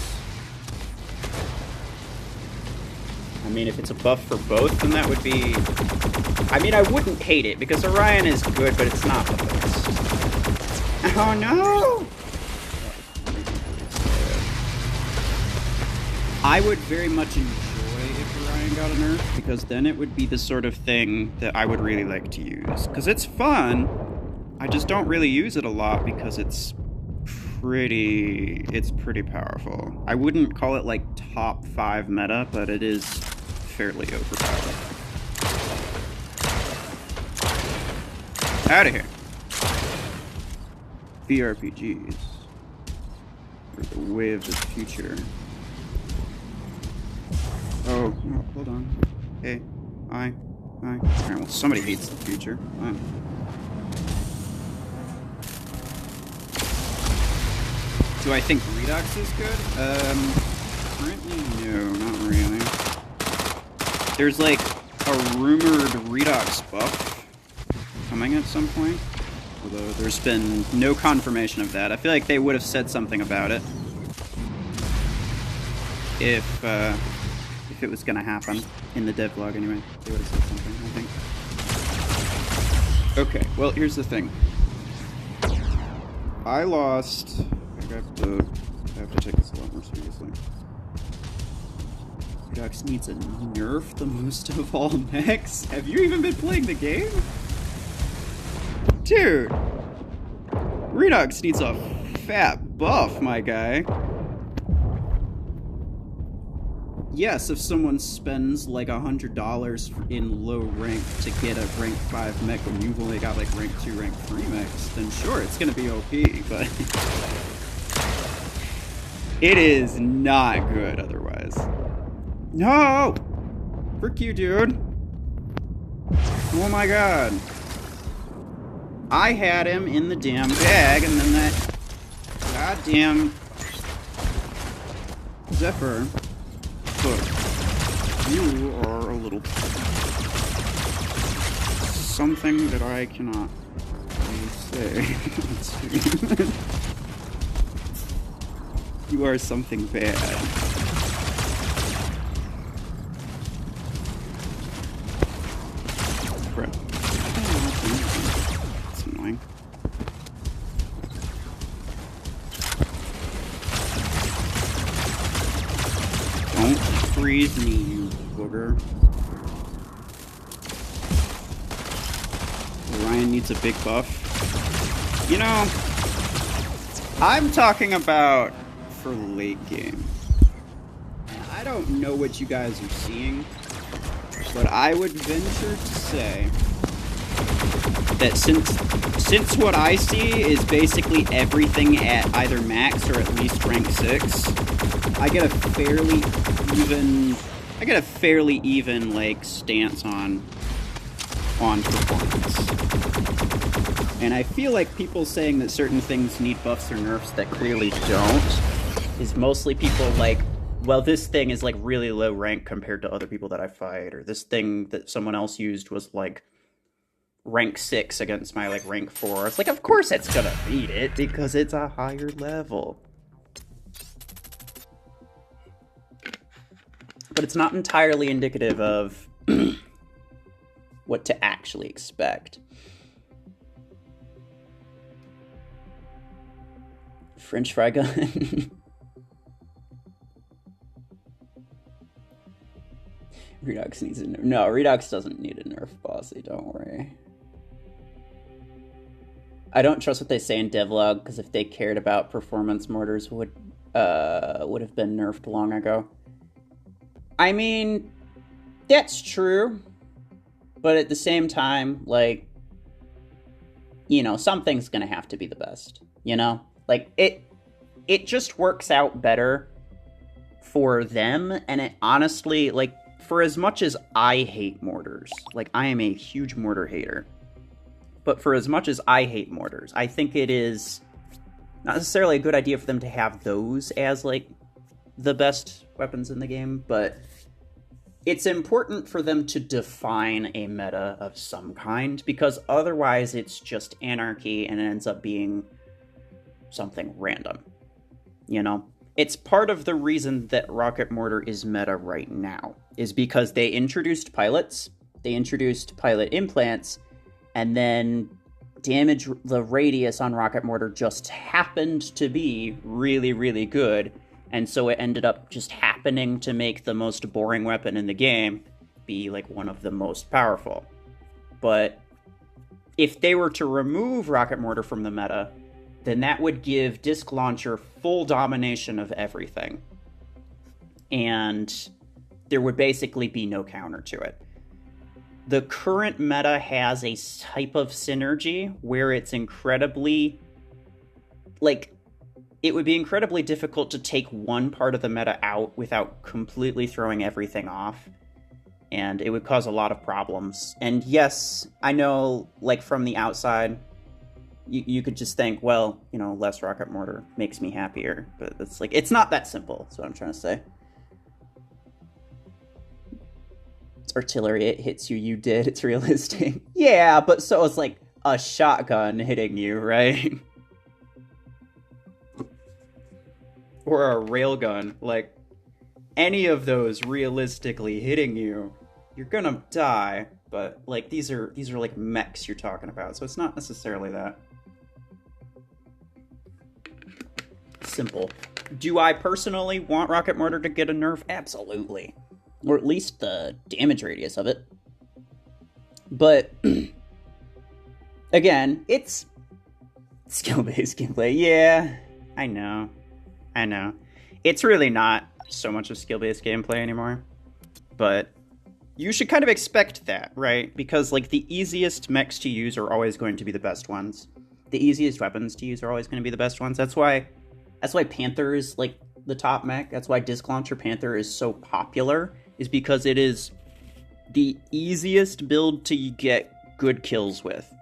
I mean, if it's a buff for both, then that would be I mean, I wouldn't hate it, because Orion is good, but it's not the best. Oh no! I would very much enjoy if Orion got a nerf, because then it would be the sort of thing that I would really like to use. Because it's fun, I just don't really use it a lot because it's pretty powerful. I wouldn't call it like top 5 meta, but it is fairly overpowered. Out of here. VRPGs. For the way of the future. Oh, no, hold on. Hey. Hi. Alright, well, somebody hates the future. Fine. Do I think Redux is good? Currently, no, not really. There's like a rumored Redux buff coming at some point, although there's been no confirmation of that. I feel like they would have said something about it if it was gonna happen in the devlog anyway. They would have said something, I think. Okay, well, here's the thing. I lost. I have to take this a lot more seriously. Redux needs a nerf the most of all mechs? Have you even been playing the game? Dude! Redux needs a fat buff, my guy. Yes, if someone spends like $100 in low rank to get a rank 5 mech when you've only got like rank 2, rank 3 mechs, then sure, it's gonna be OP, but it is not good otherwise. No! Frick you, dude. Oh my god. I had him in the damn bag, and then that goddamn Zephyr. Look, you are a little something that I cannot say. You are something bad. Crap. That's annoying. Don't freeze me, you booger. Orion needs a big buff. You know, I'm talking about for late game. I don't know what you guys are seeing, but I would venture to say that since what I see is basically everything at either max or at least rank 6, I get a fairly even like stance on performance. And I feel like people saying that certain things need buffs or nerfs that clearly don't is mostly people like, well, this thing is like really low rank compared to other people that I fight, or this thing that someone else used was like rank 6 against my like rank 4. It's like, of course it's gonna beat it because it's a higher level. But it's not entirely indicative of what to actually expect. French fry gun. Redux needs a nerf. No, Redux doesn't need a nerf, bossy, don't worry. I don't trust what they say in devlog, because if they cared about performance, mortars would have been nerfed long ago. I mean, that's true, but at the same time, like, you know, something's gonna have to be the best, you know? Like, it just works out better for them, and it honestly, like, for as much as I hate mortars, like, I am a huge mortar hater, but for as much as I hate mortars, I think it is not necessarily a good idea for them to have those as, like, the best weapons in the game, but it's important for them to define a meta of some kind, because otherwise it's just anarchy and it ends up being something random, you know? It's part of the reason that Rocket Mortar is meta right now, is because they introduced pilots, they introduced pilot implants, and then damage the radius on rocket mortar just happened to be really, really good, and so it ended up just happening to make the most boring weapon in the game be like one of the most powerful. But if they were to remove rocket mortar from the meta, then that would give disc launcher full domination of everything, and there would basically be no counter to it. The current meta has a type of synergy where it's incredibly, like, it would be incredibly difficult to take one part of the meta out without completely throwing everything off, and it would cause a lot of problems. And yes, I know, like, from the outside, you could just think, well, you know, less rocket mortar makes me happier, but it's like, it's not that simple, that's what I'm trying to say. It's artillery, it hits you, you did, it's realistic. Yeah, but so it's like a shotgun hitting you, right? Or a railgun, like, any of those realistically hitting you, you're gonna die. But like, these are like mechs you're talking about, so it's not necessarily that simple. Do I personally want rocket mortar to get a nerf? Absolutely, or at least the damage radius of it. But again, it's skill-based gameplay. Yeah, I know. It's really not so much of skill-based gameplay anymore, but you should kind of expect that, right? Because, like, the easiest mechs to use are always going to be the best ones. The easiest weapons to use are always going to be the best ones. That's why Panther is, like, the top mech. That's why Disc Launcher Panther is so popular, is because it is the easiest build to get good kills with,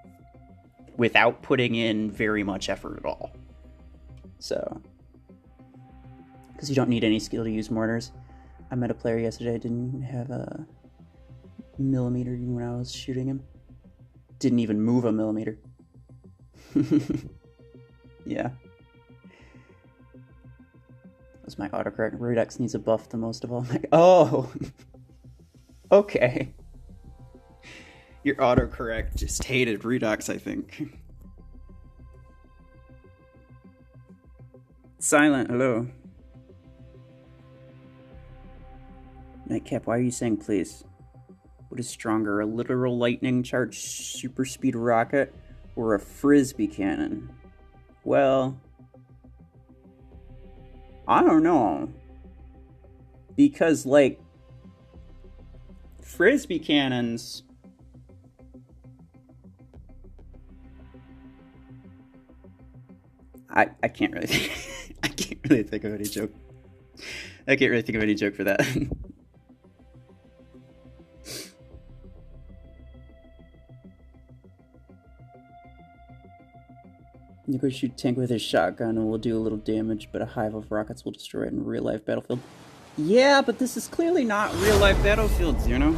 without putting in very much effort at all. So, because you don't need any skill to use mortars. I met a player yesterday, didn't have a millimeter when I was shooting him. Didn't even move a millimeter. Yeah. That's my autocorrect. Redux needs a buff the most of all. Oh! Okay. Your autocorrect just hated Redux, I think. Silent, hello. Nightcap, why are you saying please? What is stronger, a literal lightning charged super speed rocket or a frisbee cannon? Well, I don't know. Because, like, frisbee cannons, I can't really think, I can't really think of any joke. I can't really think of any joke for that. You go shoot tank with his shotgun and will do a little damage, but a hive of rockets will destroy it in a real-life battlefield. Yeah, but this is clearly not real-life battlefields, you know?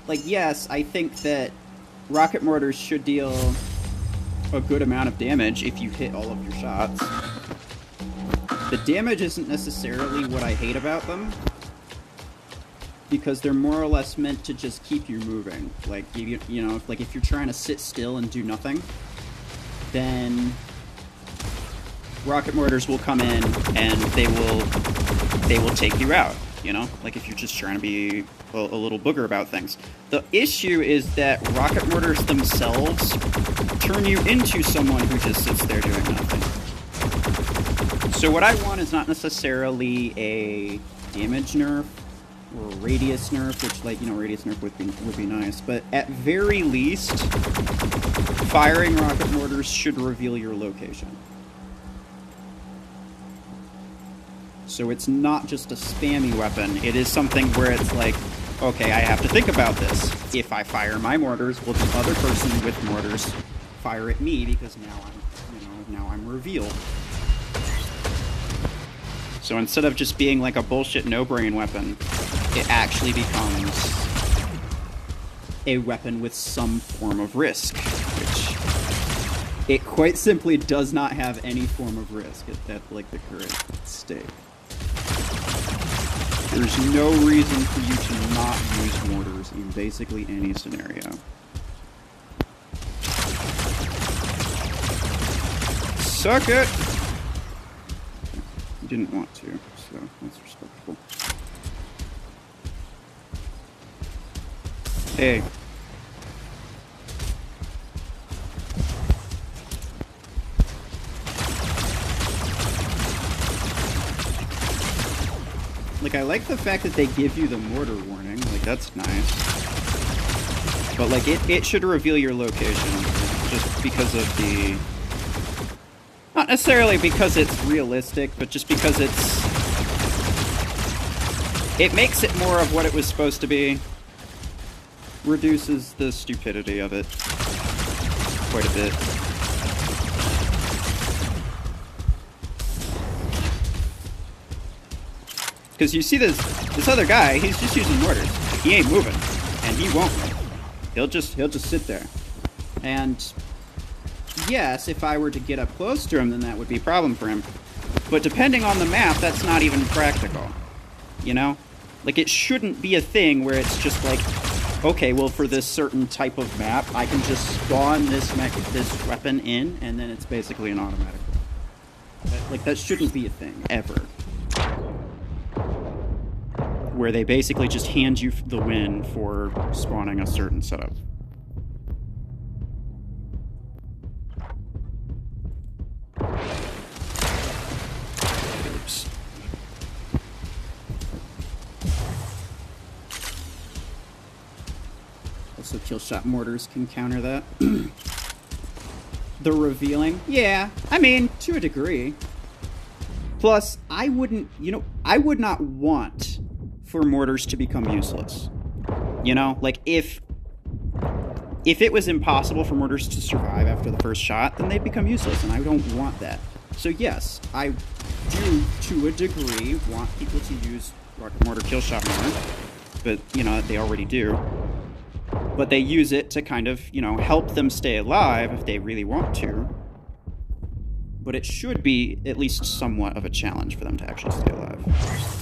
Like, yes, I think that rocket mortars should deal a good amount of damage if you hit all of your shots. The damage isn't necessarily what I hate about them, because they're more or less meant to just keep you moving. Like, you know, like if you're trying to sit still and do nothing, then rocket mortars will come in and they will take you out, you know? Like if you're just trying to be a little booger about things. The issue is that rocket mortars themselves turn you into someone who just sits there doing nothing. So what I want is not necessarily a damage nerf or radius nerf, which, like, you know, radius nerf would be nice, but at very least, firing rocket mortars should reveal your location. So it's not just a spammy weapon, it is something where it's like, okay, I have to think about this. If I fire my mortars, will the other person with mortars fire at me, because now I'm revealed. So instead of just being like a bullshit no-brain weapon, it actually becomes a weapon with some form of risk, which It quite simply does not have any form of risk at like the current state. There's no reason for you to not use mortars in basically any scenario. Suck it! You didn't want to, so that's respectable. Hey. Like, I like the fact that they give you the mortar warning. Like, that's nice. But, like, it should reveal your location just because of the... Not necessarily because it's realistic, but just because it makes it more of what it was supposed to be. Reduces the stupidity of it quite a bit. Because you see this other guy, he's just using mortars. He ain't moving, and he won't move. He'll just sit there. And yes, if I were to get up close to him, then that would be a problem for him. But depending on the map, that's not even practical. You know? Like, it shouldn't be a thing where it's just like, okay, well, for this certain type of map, I can just spawn this weapon in, and then it's basically an automatic. Like, that shouldn't be a thing, ever. Where they basically just hand you the win for spawning a certain setup. Oops. Also, killshot mortars can counter that. The revealing? Yeah, I mean, to a degree. Plus, I would not want for mortars to become useless. You know, like if it was impossible for mortars to survive after the first shot, then they'd become useless, and I don't want that. So yes, I do, to a degree, want people to use rocket mortar killshot more, but, you know, they already do. But they use it to kind of, you know, help them stay alive if they really want to. But it should be at least somewhat of a challenge for them to actually stay alive.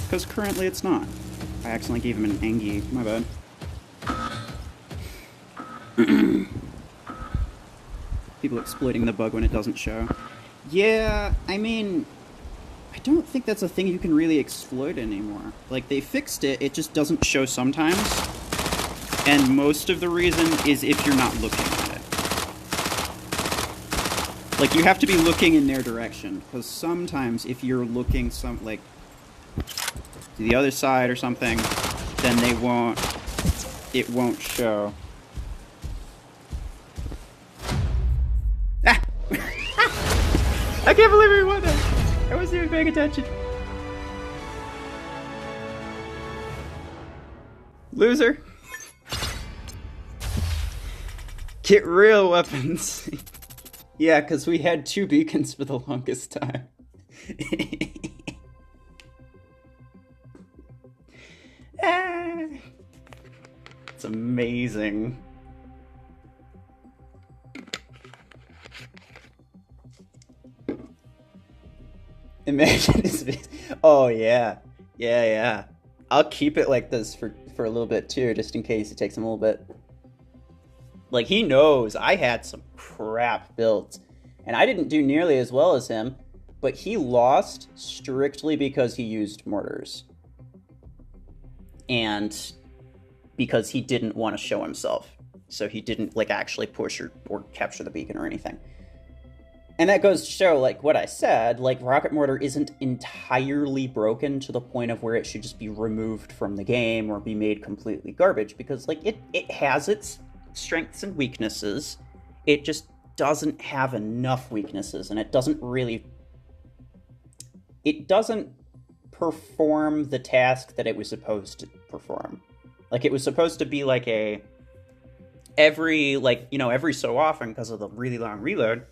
Because currently it's not. I accidentally gave him an Angie. My bad. People exploiting the bug when it doesn't show. Yeah, I mean, I don't think that's a thing you can really exploit anymore. Like, they fixed it, it just doesn't show sometimes. And most of the reason is if you're not looking at it. Like, you have to be looking in their direction. Because sometimes if you're looking to the other side or something, then it won't show. Ah! I can't believe we won that! I wasn't even paying attention. Loser. Get real weapons. Yeah, because we had 2 beacons for the longest time. It's amazing. Imagine his face. Oh, yeah. Yeah. I'll keep it like this for a little bit, too, just in case it takes him a little bit. Like, he knows I had some crap builds. And I didn't do nearly as well as him, but he lost strictly because he used mortars. And because he didn't want to show himself. So he didn't, like, actually push or capture the beacon or anything. And that goes to show, like, what I said, like, Rocket Mortar isn't entirely broken to the point of where it should just be removed from the game or be made completely garbage. Because, like, it has its strengths and weaknesses. It just doesn't have enough weaknesses, and it doesn't perform the task that it was supposed to perform. Like, it was supposed to be like every so often, because of the really long reload,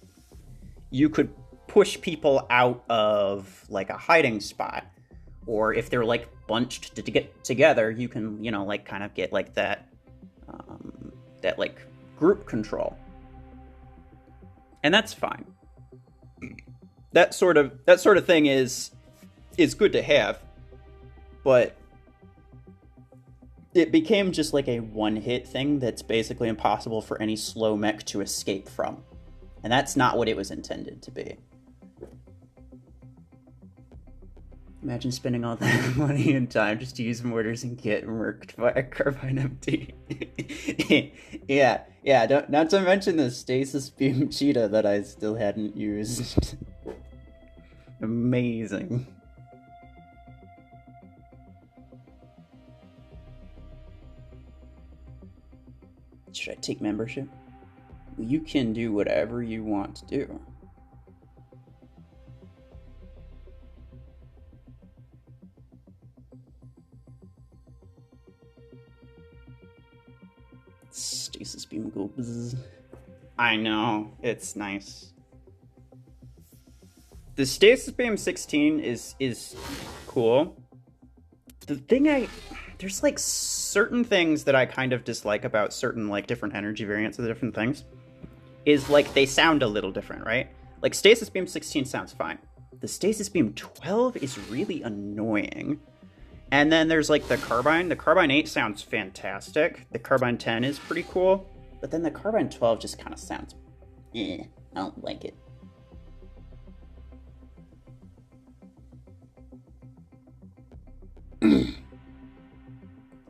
you could push people out of, like, a hiding spot. Or if they're, like, bunched to get together, you can, you know, like, kind of get, like, that like, group control. And that's fine. That sort of thing is good to have, but it became just like a one-hit thing that's basically impossible for any slow mech to escape from. And that's not what it was intended to be. Imagine spending all that money and time just to use mortars and get murked by a carbine empty. yeah, not to mention the stasis beam cheetah that I still hadn't used. Amazing. Should I take membership? You can do whatever you want to do. Stasis beam go bzz. I know, it's nice. The stasis beam 16 is cool. The thing there's like certain things that I kind of dislike about certain like different energy variants of the different things is like they sound a little different, right? Like stasis beam 16 sounds fine. The stasis beam 12 is really annoying. And then there's like the carbine. The carbine 8 sounds fantastic. The carbine 10 is pretty cool. But then the carbine 12 just kind of sounds I don't like it.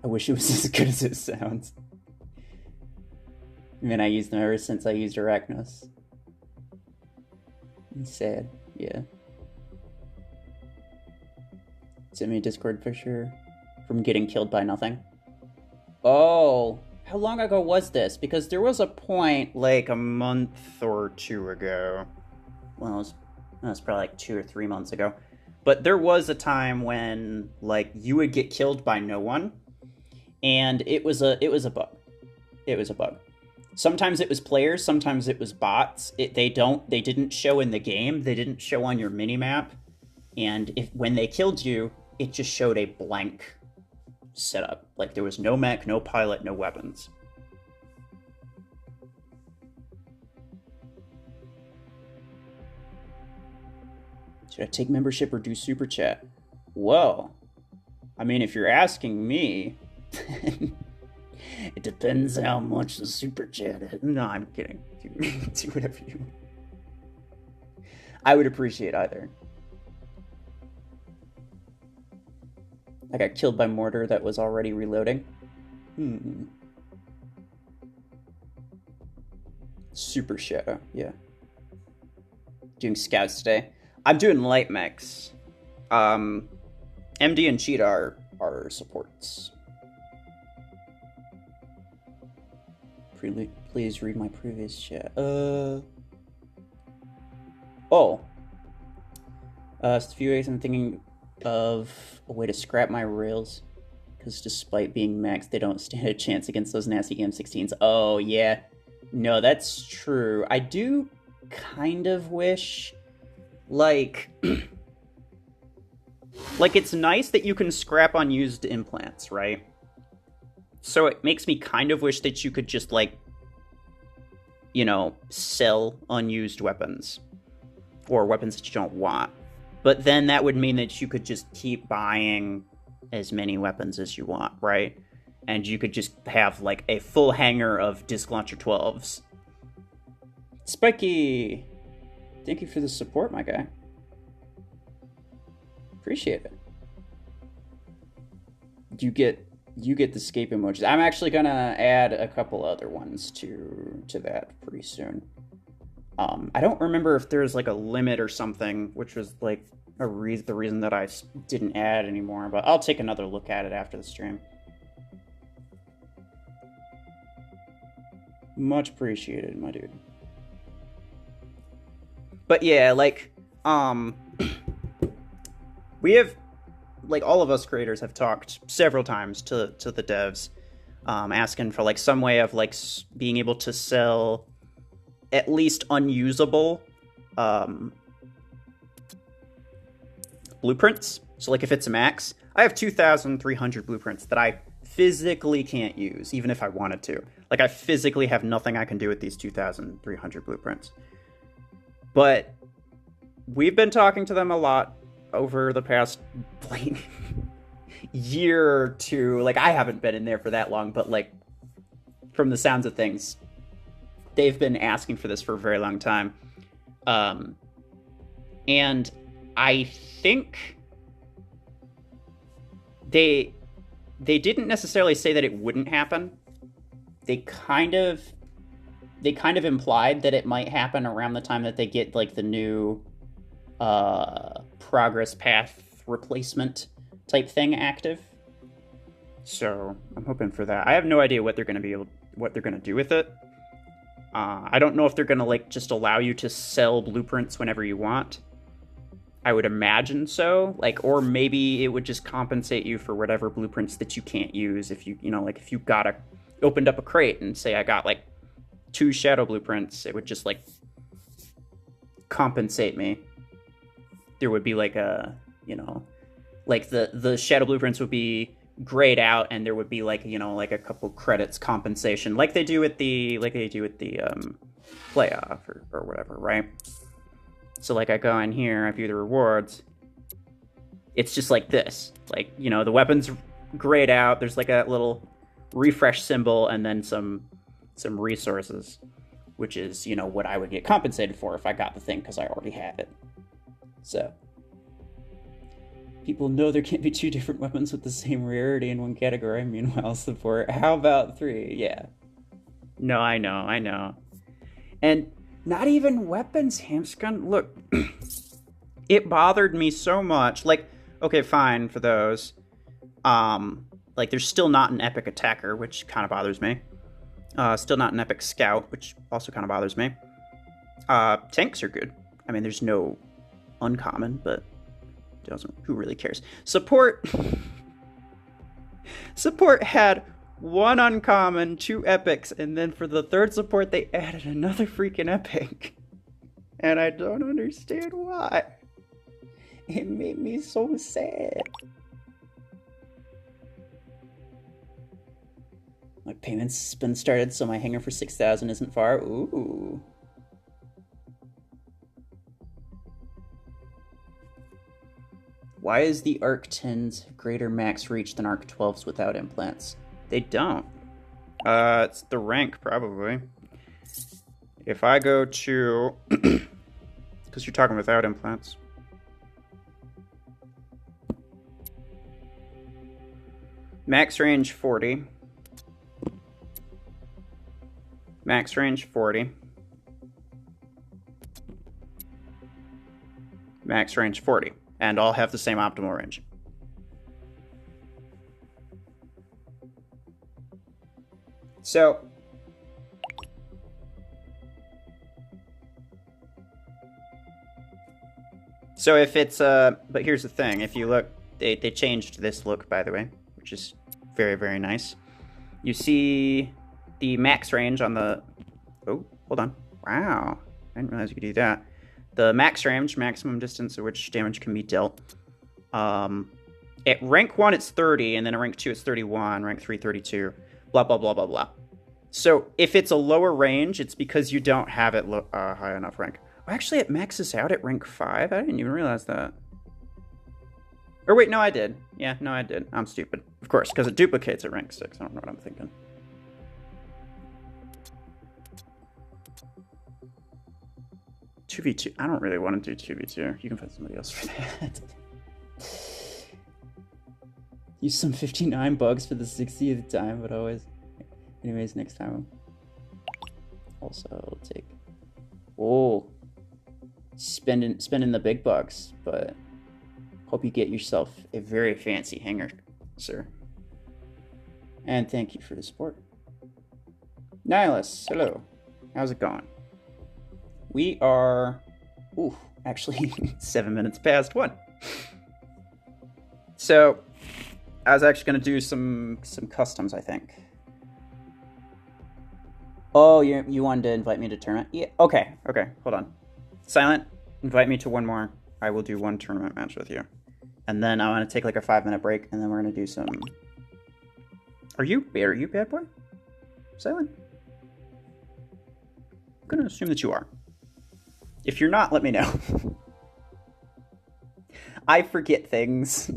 I wish it was as good as it sounds. I mean, I used them ever since I used Arachnos. It's sad, yeah. Send me a Discord picture from getting killed by nothing. Oh, how long ago was this? Because there was a point like a month or two ago. Well, it was probably like 2 or 3 months ago. But there was a time when like you would get killed by no one, and it was a bug. It was a bug. Sometimes it was players, sometimes it was bots. They didn't show in the game. They didn't show on your minimap. And when they killed you, it just showed a blank setup. Like there was no mech, no pilot, no weapons. Should I take membership or do super chat? Well, I mean, if you're asking me, it depends how much the super chat is. No, I'm kidding. Do whatever you want. I would appreciate either. I got killed by mortar that was already reloading. Super shadow, yeah. Doing scouts today. I'm doing light mechs. MD and Cheetah are supports. Please read my previous chat. A few ways I'm thinking of a way to scrap my rails, because despite being maxed, they don't stand a chance against those nasty M16s. Oh, yeah. No, that's true. I do kind of wish, like... like, it's nice that you can scrap unused implants, right? So it makes me kind of wish that you could just, like, you know, sell unused weapons. Or weapons that you don't want. But then that would mean that you could just keep buying as many weapons as you want, right? And you could just have, like, a full hanger of Disc Launcher 12s. Spiky! Thank you for the support, my guy. Appreciate it. You get the escape emojis. I'm actually gonna add a couple other ones to that pretty soon. I don't remember if there's like a limit or something, which was like the reason that I didn't add anymore, but I'll take another look at it after the stream. Much appreciated, my dude. But yeah, like, we have, like, all of us creators have talked several times to the devs, asking for, like, some way of, like, being able to sell at least unusable blueprints. So, like, if it's a max, I have 2,300 blueprints that I physically can't use, even if I wanted to. Like, I physically have nothing I can do with these 2,300 blueprints. But we've been talking to them a lot over the past like year or two. Like, I haven't been in there for that long, but like from the sounds of things, they've been asking for this for a very long time. And I think they didn't necessarily say that it wouldn't happen. They kind of implied that it might happen around the time that they get like the new progress path replacement type thing active. So I'm hoping for that. I have no idea what they're going to do with it. I don't know if they're going to like just allow you to sell blueprints whenever you want. I would imagine so. Like, or maybe it would just compensate you for whatever blueprints that you can't use. If you like if you opened up a crate and say I got like 2 shadow blueprints, it would just like compensate me. There would be like a, like the shadow blueprints would be grayed out, and there would be like, like a couple credits compensation, like they do with the playoff or whatever, right? So like I go in here, I view the rewards. It's just like this, like, the weapon's grayed out. There's like a little refresh symbol and then some resources, which is, what I would get compensated for if I got the thing because I already have it. So people know there can't be 2 different weapons with the same rarity in one category. Meanwhile, support, how about 3? Yeah. No, I know. And not even weapons, Hamscun. Look, it bothered me so much. Like, okay, fine for those. Like, there's still not an epic attacker, which kind of bothers me. Still not an epic scout, which also kind of bothers me. Tanks are good. I mean, there's no uncommon, but who really cares? Support had 1 uncommon, 2 epics, and then for the 3rd support they added another freaking epic. And I don't understand why. It made me so sad. My payment's been started, so my hangar for 6,000 isn't far. Ooh. Why is the ARC 10's greater max reach than ARC 12's without implants? They don't. It's the rank, probably. If I go to... Because you're talking without implants. Max range 40. Max range 40. Max range 40. And all have the same optimal range. So if it's but here's the thing, if you look, they changed this look, by the way, which is very, very nice. You see the max range on the, oh, hold on. Wow, I didn't realize you could do that. The max range, maximum distance at which damage can be dealt. At rank 1, it's 30, and then at rank 2, it's 31, rank 3, 32, blah, blah, blah, blah, blah. So if it's a lower range, it's because you don't have it high enough rank. Well, actually, it maxes out at rank 5. I didn't even realize that. Or wait, no, I did. Yeah, no, I did. I'm stupid. Of course, because it duplicates at rank 6. I don't know what I'm thinking. $2v2. I don't really want to do 2v2. You can find somebody else for that. Use some 59 bugs for the 60th time, but always. Anyways, next time. Also, I'll take. Oh, spending the big bucks, but hope you get yourself a very fancy hangar, sir. And thank you for the support. Nihilus, hello. How's it going? We are, actually 7 minutes past 1. So, I was actually going to do some customs, I think. Oh, you wanted to invite me to tournament? Yeah. Okay, hold on. Silent, invite me to one more. I will do one tournament match with you. And then I want to take like a 5-minute break, and then we're going to do some... Are you bad boy? Silent? I'm going to assume that you are. If you're not, let me know. I forget things.